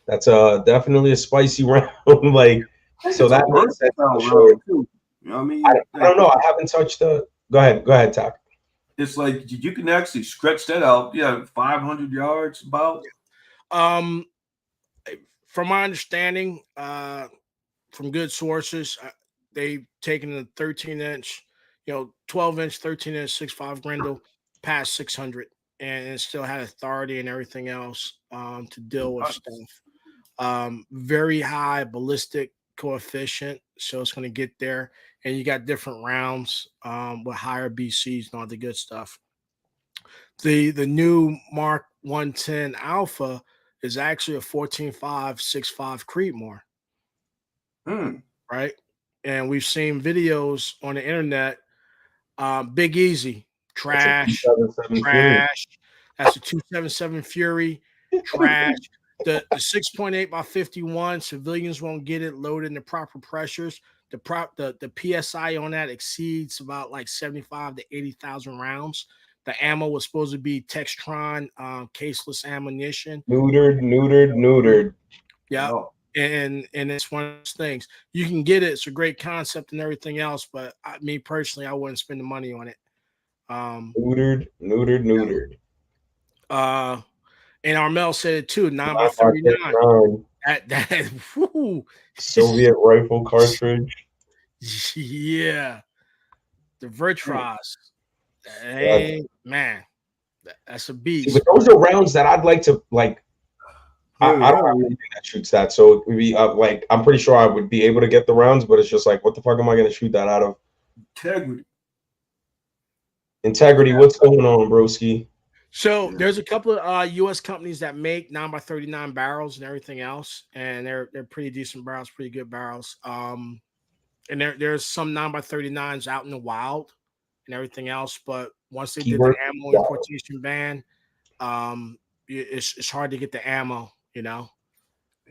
Speaker 1: That's definitely a spicy round. Like, so that makes sense for sure.
Speaker 2: You know what I mean?
Speaker 1: I don't know. I haven't touched the. Go ahead, Tak.
Speaker 2: It's like you can actually stretch that out. Yeah, 500 yards about.
Speaker 3: From my understanding, from good sources, they've taken the 13-inch, 12-inch, 13-inch 6.5 Grindle past 600, and it still had authority and everything else to deal with stuff. Very high ballistic coefficient, so it's going to get there. And you got different rounds with higher BCs and all the good stuff. The new Mark 110 Alpha is actually a 14.5 6.5 Creedmoor. Right? And we've seen videos on the internet. Big Easy, trash. That's a 277 Fury, trash. The 6.8 by 51, civilians won't get it loaded in the proper pressures. The PSI on that exceeds about like 75 to 80,000 rounds. The ammo was supposed to be Textron caseless ammunition.
Speaker 1: Neutered.
Speaker 3: Yeah. Oh. And it's one of those things. You can get it. It's a great concept and everything else, but me personally, I wouldn't spend the money on it.
Speaker 1: Neutered.
Speaker 3: And Armel said it too, 9x39. That whoo.
Speaker 1: Soviet rifle cartridge.
Speaker 3: Yeah. The Virtuos. Hey, man. That's a beast.
Speaker 1: But those are rounds that I'd like to like. I don't have anything that shoots that, so it would be like I'm pretty sure I would be able to get the rounds, but it's just like, what the fuck am I going to shoot that out of? Integrity. What's going on, broski?
Speaker 3: So there's a couple of U.S. companies that make 9x39 barrels and everything else, and they're pretty decent barrels, pretty good barrels. And there's some 9x39s out in the wild and everything else, but once they did the ammo importation ban, it's hard to get the ammo.
Speaker 1: Getting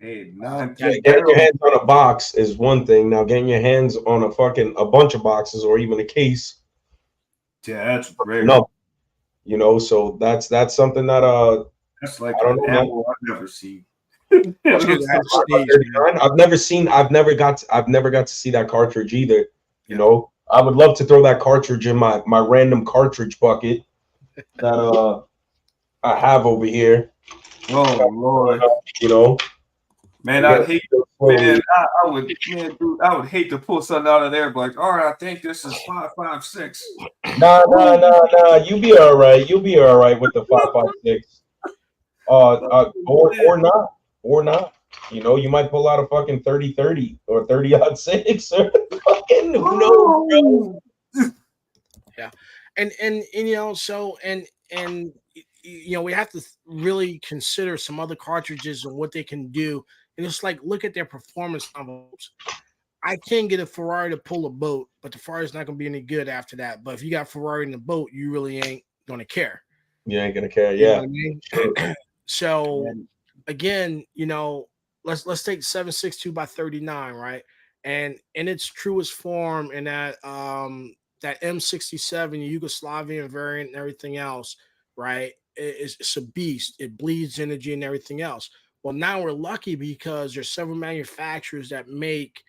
Speaker 1: your hands on a box is one thing. Now getting your hands on a bunch of boxes or even a case,
Speaker 2: that's great.
Speaker 1: No, so that's something that
Speaker 2: that's like an ammo I've never seen.
Speaker 1: I've never got to see that cartridge either. I would love to throw that cartridge in my random cartridge bucket that I have over here.
Speaker 2: Oh Lord. Man, I hate hate to pull something out of there, but like, all right, I think this is 5.56.
Speaker 1: Nah. You be all right. You'll be all right with the 5.56. Or not. You might pull out a fucking 30-30 or 30-06 or fucking who knows, bro.
Speaker 3: Yeah, and we have to really consider some other cartridges and what they can do. And it's like, look at their performance envelopes. I can get a Ferrari to pull a boat, but the Ferrari's not going to be any good after that. But if you got Ferrari in the boat, you really ain't going to care.
Speaker 1: You ain't going to care, yeah.
Speaker 3: So, again, let's take 7.62 by 39, right? And in its truest form, in that M67 Yugoslavian variant and everything else, right? It's a beast. It bleeds energy and everything else. Well, now we're lucky because there's several manufacturers that make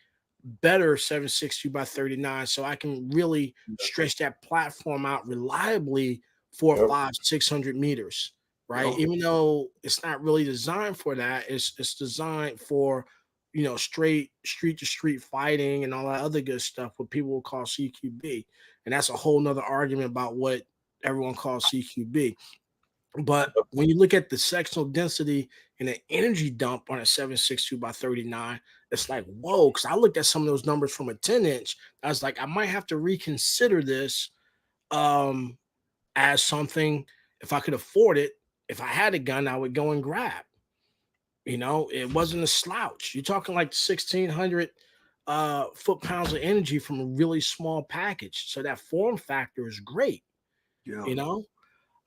Speaker 3: better 7.62 by 39, so I can really stretch that platform out reliably for 500-600 meters, right? Even though it's not really designed for that, it's designed for straight street to street fighting and all that other good stuff, what people will call CQB, and that's a whole nother argument about what everyone calls CQB. But when you look at the sectional density and the energy dump on a 7.62 by 39, it's like, whoa, because I looked at some of those numbers from a 10-inch. I was like, I might have to reconsider this as something, if I could afford it, if I had a gun, I would go and grab. It wasn't a slouch. You're talking like 1,600 foot-pounds of energy from a really small package. So that form factor is great,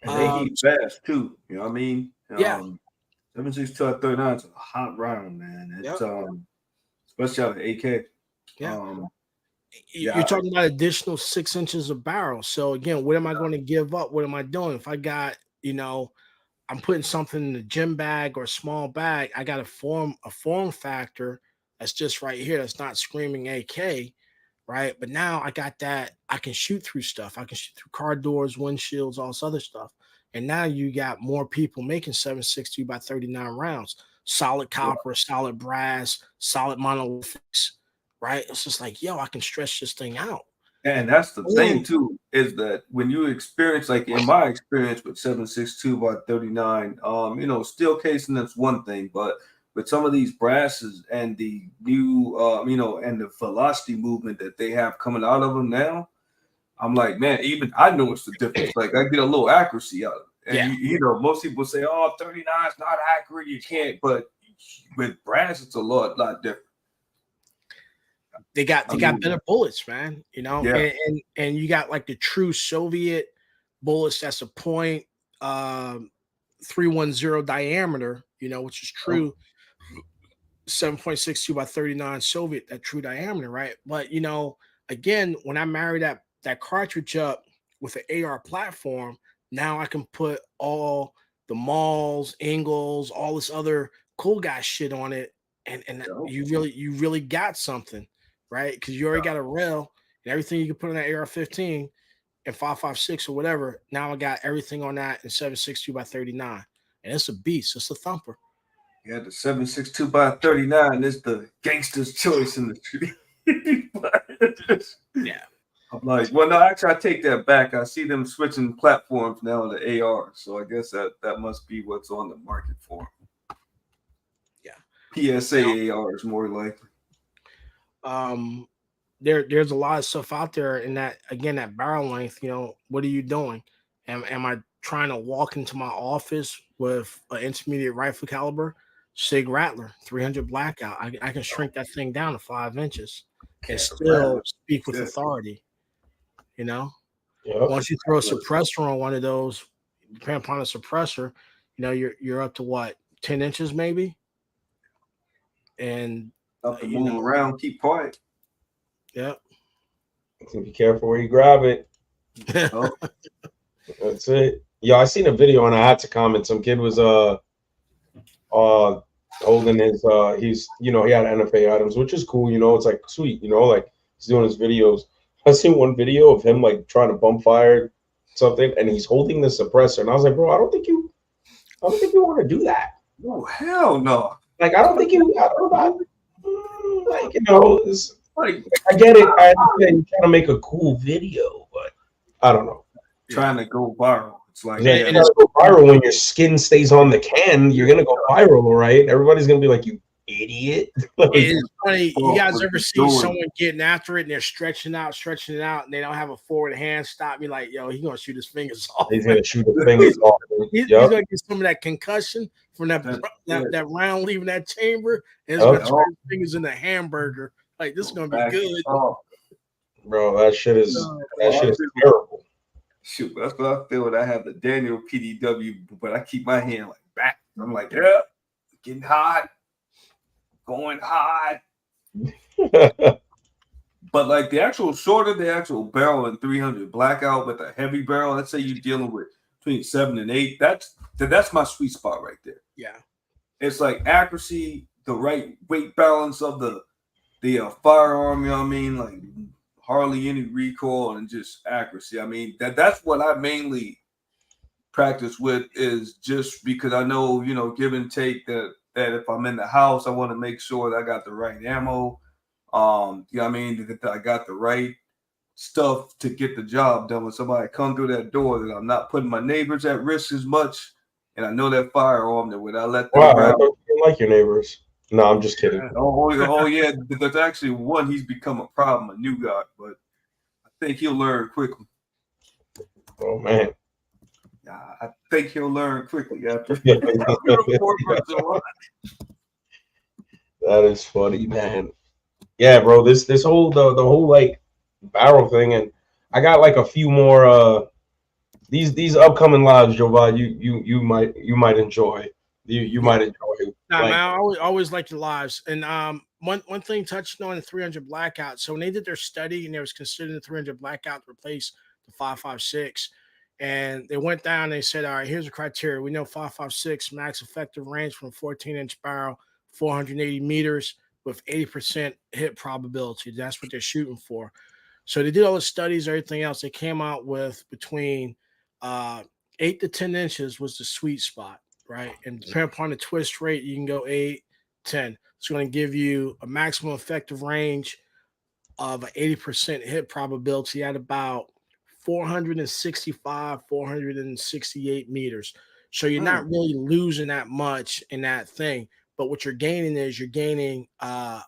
Speaker 2: And they heat fast too. You know what I mean?
Speaker 3: Yeah.
Speaker 2: 7.62 out of 39 is a hot round, man. It's especially out of AK.
Speaker 3: Yeah. You're talking about additional 6 inches of barrel. So again, what am I going to give up? What am I doing? If I got, I'm putting something in the gym bag or a small bag, I got a form factor that's just right here. That's not screaming AK, right? But now I got that. I can shoot through stuff. I can shoot through car doors, windshields, all this other stuff. And now you got more people making 7.62 by 39 rounds. Solid copper, solid brass, solid monolithics, right? It's just like, I can stretch this thing out.
Speaker 2: And that's the thing too, is that when you experience, like in my experience with 7.62 by 39, steel casing, that's one thing, but with some of these brasses and the new, and the velocity movement that they have coming out of them now, I'm like, man, even I noticed the difference. Like I get a little accuracy out of it. And most people say, 39 is not accurate, you can't, but with brass, it's a lot different.
Speaker 3: They got better bullets, man. And you got like the true Soviet bullets. That's a .310 diameter. Which is true. 7.62 by 39 Soviet, that true diameter, right? But again, when I marry that cartridge up with an AR platform, now I can put all the Mauls, Ingalls, all this other cool guy shit on it, and you really got something. Right, because you already got a rail and everything you can put on that AR-15 and 5.56 or whatever. Now I got everything on that in 7.62 by 39, and it's a beast. It's a thumper.
Speaker 2: Yeah, the 7.62 by 39 is the gangster's choice in the street.
Speaker 3: Yeah,
Speaker 2: I'm like, well, no, actually, I take that back. I see them switching platforms now to AR, so I guess that must be what's on the market for them. Yeah, PSA AR is more likely.
Speaker 3: There's a lot of stuff out there in that, again, that barrel length. What are you doing? Am I trying to walk into my office with an intermediate rifle caliber Sig Rattler 300 blackout? I can shrink that thing down to 5 inches and still speak with authority. Once you throw a suppressor on one of those, depending upon a suppressor, you're up to what, 10 inches maybe, and
Speaker 2: up to move around, keep quiet.
Speaker 3: Yep.
Speaker 1: So be careful where you grab it. That's it. Yeah, I seen a video and I had to comment. Some kid was holding his he had NFA items, which is cool. It's like sweet. Like he's doing his videos. I seen one video of him like trying to bump fire something, and he's holding the suppressor, and I was like, bro, I don't think you want to do that.
Speaker 2: Oh hell no!
Speaker 3: Like I don't think you. I don't know.
Speaker 1: Like it's like, I get it. I understand you're trying to make a cool video, but I don't know.
Speaker 2: Trying to go viral. It's like
Speaker 1: and it's go viral when your skin stays on the can. You're gonna go viral, right? Everybody's gonna be like, "You idiot!"
Speaker 3: It's funny. You guys ever see someone getting after it and they're stretching it out, and they don't have a forward hand stop? Me like, yo, he's gonna shoot his fingers off.
Speaker 1: He's gonna shoot his fingers off.
Speaker 3: He's gonna get some of that concussion from that round leaving that chamber, and he's gonna turn his fingers into a hamburger. Like this is gonna be good,
Speaker 1: bro. That shit is terrible.
Speaker 2: Shoot, that's what I feel when I have the Daniel PDW, but I keep my hand like back. I'm like, getting hot, going hot. But like the actual barrel and 300 blackout, but the heavy barrel, let's say you're dealing with between 7 and 8. That's my sweet spot right there.
Speaker 3: Yeah,
Speaker 2: it's like accuracy, the right weight balance of the firearm. You know what I mean? Like hardly any recoil and just accuracy. I mean that's what I mainly practice with, is just because I know give and take that if I'm in the house, I want to make sure that I got the right ammo. You know what I mean? That I got the right stuff to get the job done. When somebody come through that door, that I'm not putting my neighbors at risk as much, and I know that firearm that when I let them.
Speaker 1: Wow, I don't like your neighbors. No, I'm just kidding.
Speaker 2: Oh yeah, there's actually one. He's become a problem, a new guy, but I think he'll learn quickly.
Speaker 1: Oh man,
Speaker 2: I think he'll learn quickly after.
Speaker 1: That is funny, man. Yeah, bro. This whole the whole like barrel thing, and I got like a few more these upcoming lives, Jovan, you might enjoy. You might enjoy.
Speaker 3: Nah,
Speaker 1: Like,
Speaker 3: man, I always like the lives. And one thing touching on the 300 blackout. So when they did their study and they was considering the 300 blackout to replace the 5.56, and they went down, they said, all right, here's the criteria. We know 5.56 max effective range from a 14-inch barrel, 480 meters with 80% hit probability. That's what they're shooting for. So they did all the studies, everything else. They came out with between 8 to 10 inches was the sweet spot, right? And depending upon the twist rate, you can go 8, 10. It's going to give you a maximum effective range of an 80% hit probability at about 465, 468 meters. So you're not really losing that much in that thing. But what you're gaining is you're gaining an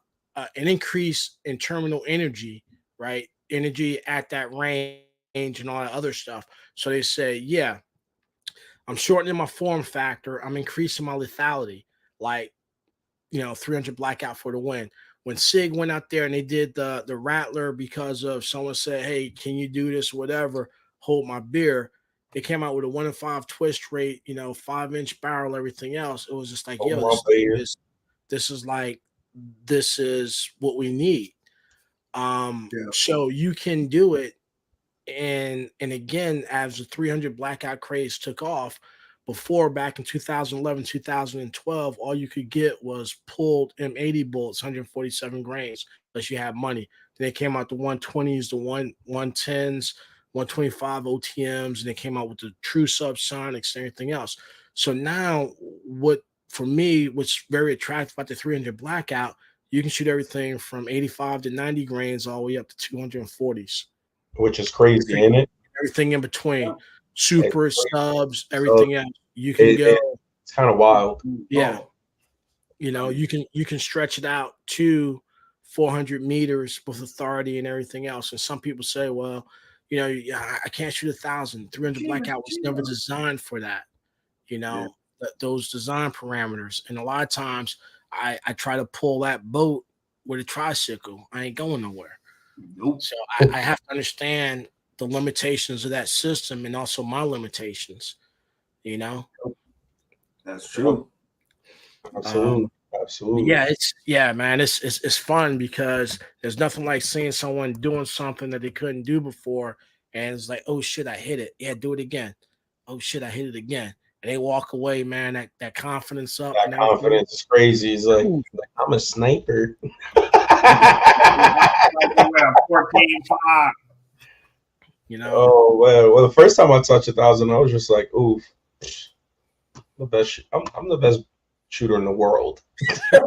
Speaker 3: increase in terminal energy, right? Energy at that range and all that other stuff. So they say, yeah, I'm shortening my form factor. I'm increasing my lethality, like, 300 blackout for the win. When SIG went out there and they did the Rattler because of someone said, hey, can you do this, whatever, hold my beer. They came out with a 1 in 5 twist rate, 5-inch barrel, everything else. It was just like, this is what we need. So you can do it. And again, as the 300 blackout craze took off, before back in 2011, 2012, all you could get was pulled M80 bullets, 147 grains, unless you have money. Then they came out the 120s, the 110s, 125 OTMs, and they came out with the true subsonics and everything else. So now, for me, what's very attractive about the 300 blackout, you can shoot everything from 85 to 90 grains all the way up to 240s.
Speaker 1: Which is crazy, ain't it?
Speaker 3: Everything in between. Super subs, everything else. You can go.
Speaker 1: It's kind of wild.
Speaker 3: Yeah. You can stretch it out to 400 meters with authority and everything else. And some people say, well, I can't shoot 1,000. 300 blackout was never designed for that. Those design parameters. And a lot of times I try to pull that boat with a tricycle. I ain't going nowhere.
Speaker 2: Nope.
Speaker 3: So I have to understand the limitations of that system and also my limitations,
Speaker 2: That's true.
Speaker 1: Absolutely.
Speaker 3: Yeah, man, it's fun because there's nothing like seeing someone doing something that they couldn't do before, and it's like, oh shit, I hit it. Yeah, do it again. Oh shit, I hit it again. And they walk away, man. That confidence up.
Speaker 1: That confidence is crazy. It's like I'm a sniper.
Speaker 2: 14.5.
Speaker 1: Oh well, the first time I touched 1,000, I was just like, oof, the best. I'm the best shooter in the world. I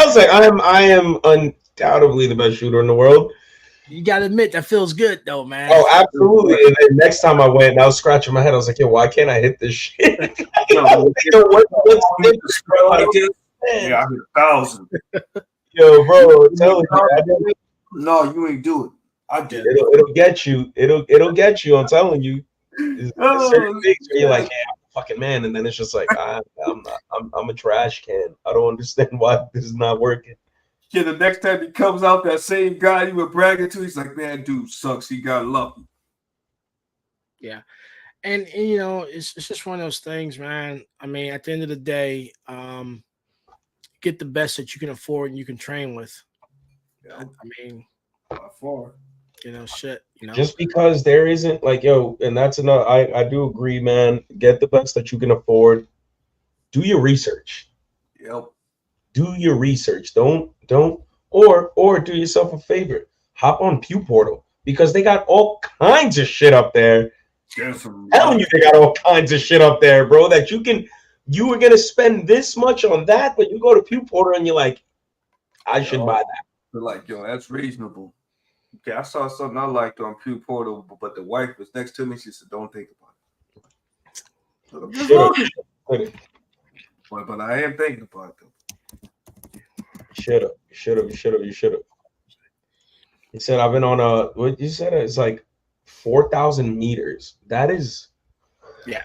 Speaker 1: was like, I am undoubtedly the best shooter in the world.
Speaker 3: You gotta admit that feels good though, man.
Speaker 1: Oh, absolutely. And then next time I went, I was scratching my head. I was like, yo, why can't I hit this shit?
Speaker 2: Yeah, I hit 1,000.
Speaker 1: Yo, bro, tell me.
Speaker 2: No, you ain't do it. I did.
Speaker 1: It'll get you. It'll get you. I'm telling you. It's certain things where you're like, hey, I'm a fucking man, and then it's just like, I'm not. I'm a trash can. I don't understand why this is not working.
Speaker 2: Yeah, the next time he comes out, that same guy you were bragging to, he's like, man, dude sucks. He got lucky.
Speaker 3: Yeah. And it's just one of those things, man. I mean, at the end of the day, get the best that you can afford and you can train with.
Speaker 2: Yeah.
Speaker 3: I mean,
Speaker 2: by far.
Speaker 3: Shit.
Speaker 1: Just because there isn't like, yo, and that's another. I do agree, man. Get the best that you can afford. Do your research.
Speaker 2: Yep.
Speaker 1: Do your research. Don't or do yourself a favor. Hop on Pew Portal because they got all kinds of shit up there. I'm telling you, they got all kinds of shit up there, bro. That you were gonna spend this much on that, but you go to Pew Portal and you're like, I should buy that.
Speaker 2: They're like, yo, that's reasonable. Okay, I saw something I liked on Pew Portal, but the wife was next to me. She said, don't think about it. But I am thinking about it.
Speaker 1: You should have. He said, I've been on what you said? It's like 4,000 meters. That is.
Speaker 3: Yeah.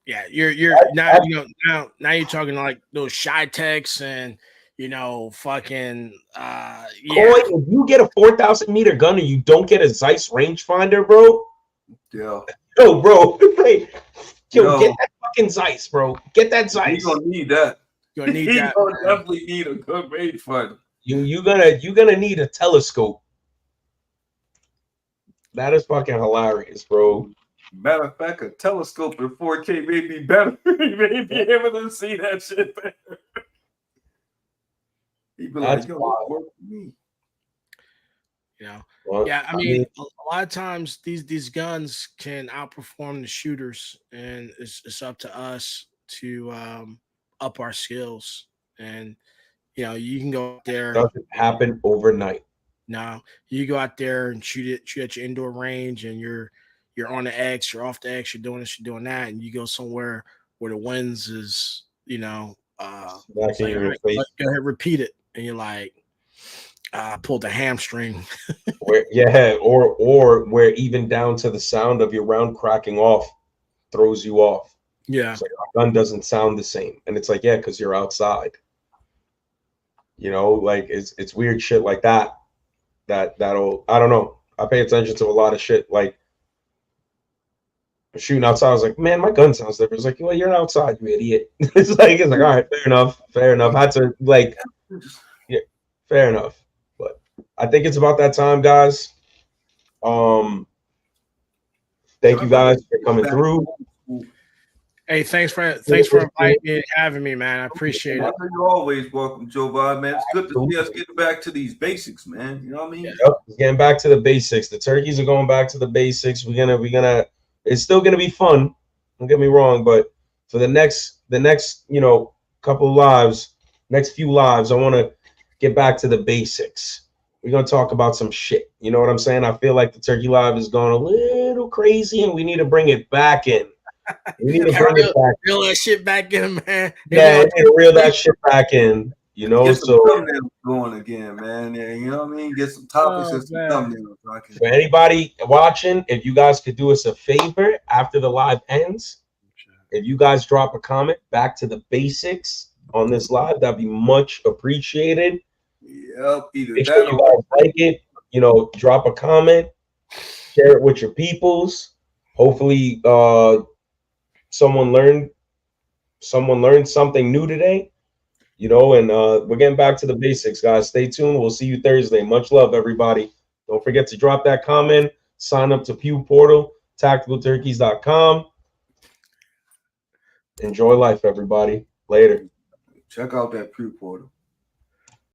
Speaker 3: You're now, now you're talking like those Shy-Techs and, fucking,
Speaker 1: Boy, if you get a 4,000 meter gun and you don't get a Zeiss rangefinder, bro,
Speaker 2: Yeah.
Speaker 1: Yo, bro. Hey, yo,
Speaker 2: Yo.
Speaker 1: get that fucking Zeiss, bro. Get that
Speaker 2: He's
Speaker 1: Zeiss.
Speaker 2: gonna need that.
Speaker 3: You're gonna need
Speaker 2: He's
Speaker 3: that.
Speaker 2: gonna
Speaker 3: Man.
Speaker 2: definitely need a good rangefinder.
Speaker 1: You're gonna need a telescope. That is fucking hilarious, bro.
Speaker 2: Matter of fact, a telescope in 4K may be better. He may be able to see that shit better. He'd be
Speaker 1: That's
Speaker 2: like, yo,
Speaker 1: wild.
Speaker 2: this work for me.
Speaker 3: You know.
Speaker 1: Well,
Speaker 3: Yeah, I mean, a lot of times these guns can outperform the shooters, and it's up to us to up our skills. And you know, you can go out there.
Speaker 1: doesn't happen overnight.
Speaker 3: Now you go out there and shoot at your indoor range, and you're on the X, you're off the X, you're doing this, you're doing that, and you go somewhere where the winds is, you know,
Speaker 1: Back in your face.
Speaker 3: go ahead, repeat it, and you're like, pulled a hamstring.
Speaker 1: or where even down to the sound of your round cracking off throws you off.
Speaker 3: Yeah,
Speaker 1: It's like our gun doesn't sound the same, and it's like, yeah, because you're outside. You know, like it's weird shit like that. That'll, I don't know. I pay attention to a lot of shit. Like shooting outside, I was like, man, my gun sounds different. It's like, well, you're outside, you idiot. It's like, all right, fair enough. I had to like, yeah, fair enough. But I think it's about that time, guys. Thank you guys for coming through.
Speaker 3: Hey, thanks for inviting me and having me, man. I appreciate it.
Speaker 2: You're always welcome, Joe Bob, man. It's good to see us getting back to these basics, man. You know what I mean?
Speaker 1: Yep, getting back to the basics. The turkeys are going back to the basics. We're gonna. It's still gonna be fun. Don't get me wrong, but for the next, couple of lives, next few lives, I want to get back to the basics. We're gonna talk about some shit. You know what I'm saying? I feel like the turkey live is going a little crazy, and we need to bring it back in. We need to bring it back.
Speaker 3: Reel that shit back in, man.
Speaker 1: Yeah, we need to reel that shit back in. You know,
Speaker 2: Get some
Speaker 1: so
Speaker 2: thumbnails going again, man. Yeah, you know what I mean? Get some topics and some thumbnails.
Speaker 1: For anybody watching, if you guys could do us a favor after the live ends, if you guys drop a comment back to the basics on this live, that'd be much appreciated.
Speaker 2: Yep, either
Speaker 1: Make
Speaker 2: that
Speaker 1: sure you guys like it. You know, drop a comment, share it with your peoples. Hopefully, someone learned something new today. You know, and we're getting back to the basics, guys. Stay tuned. We'll see you Thursday. Much love, everybody. Don't forget to drop that comment. Sign up to Pew Portal, tacticalturkeys.com. Enjoy life, everybody. Later.
Speaker 2: Check out that Pew Portal.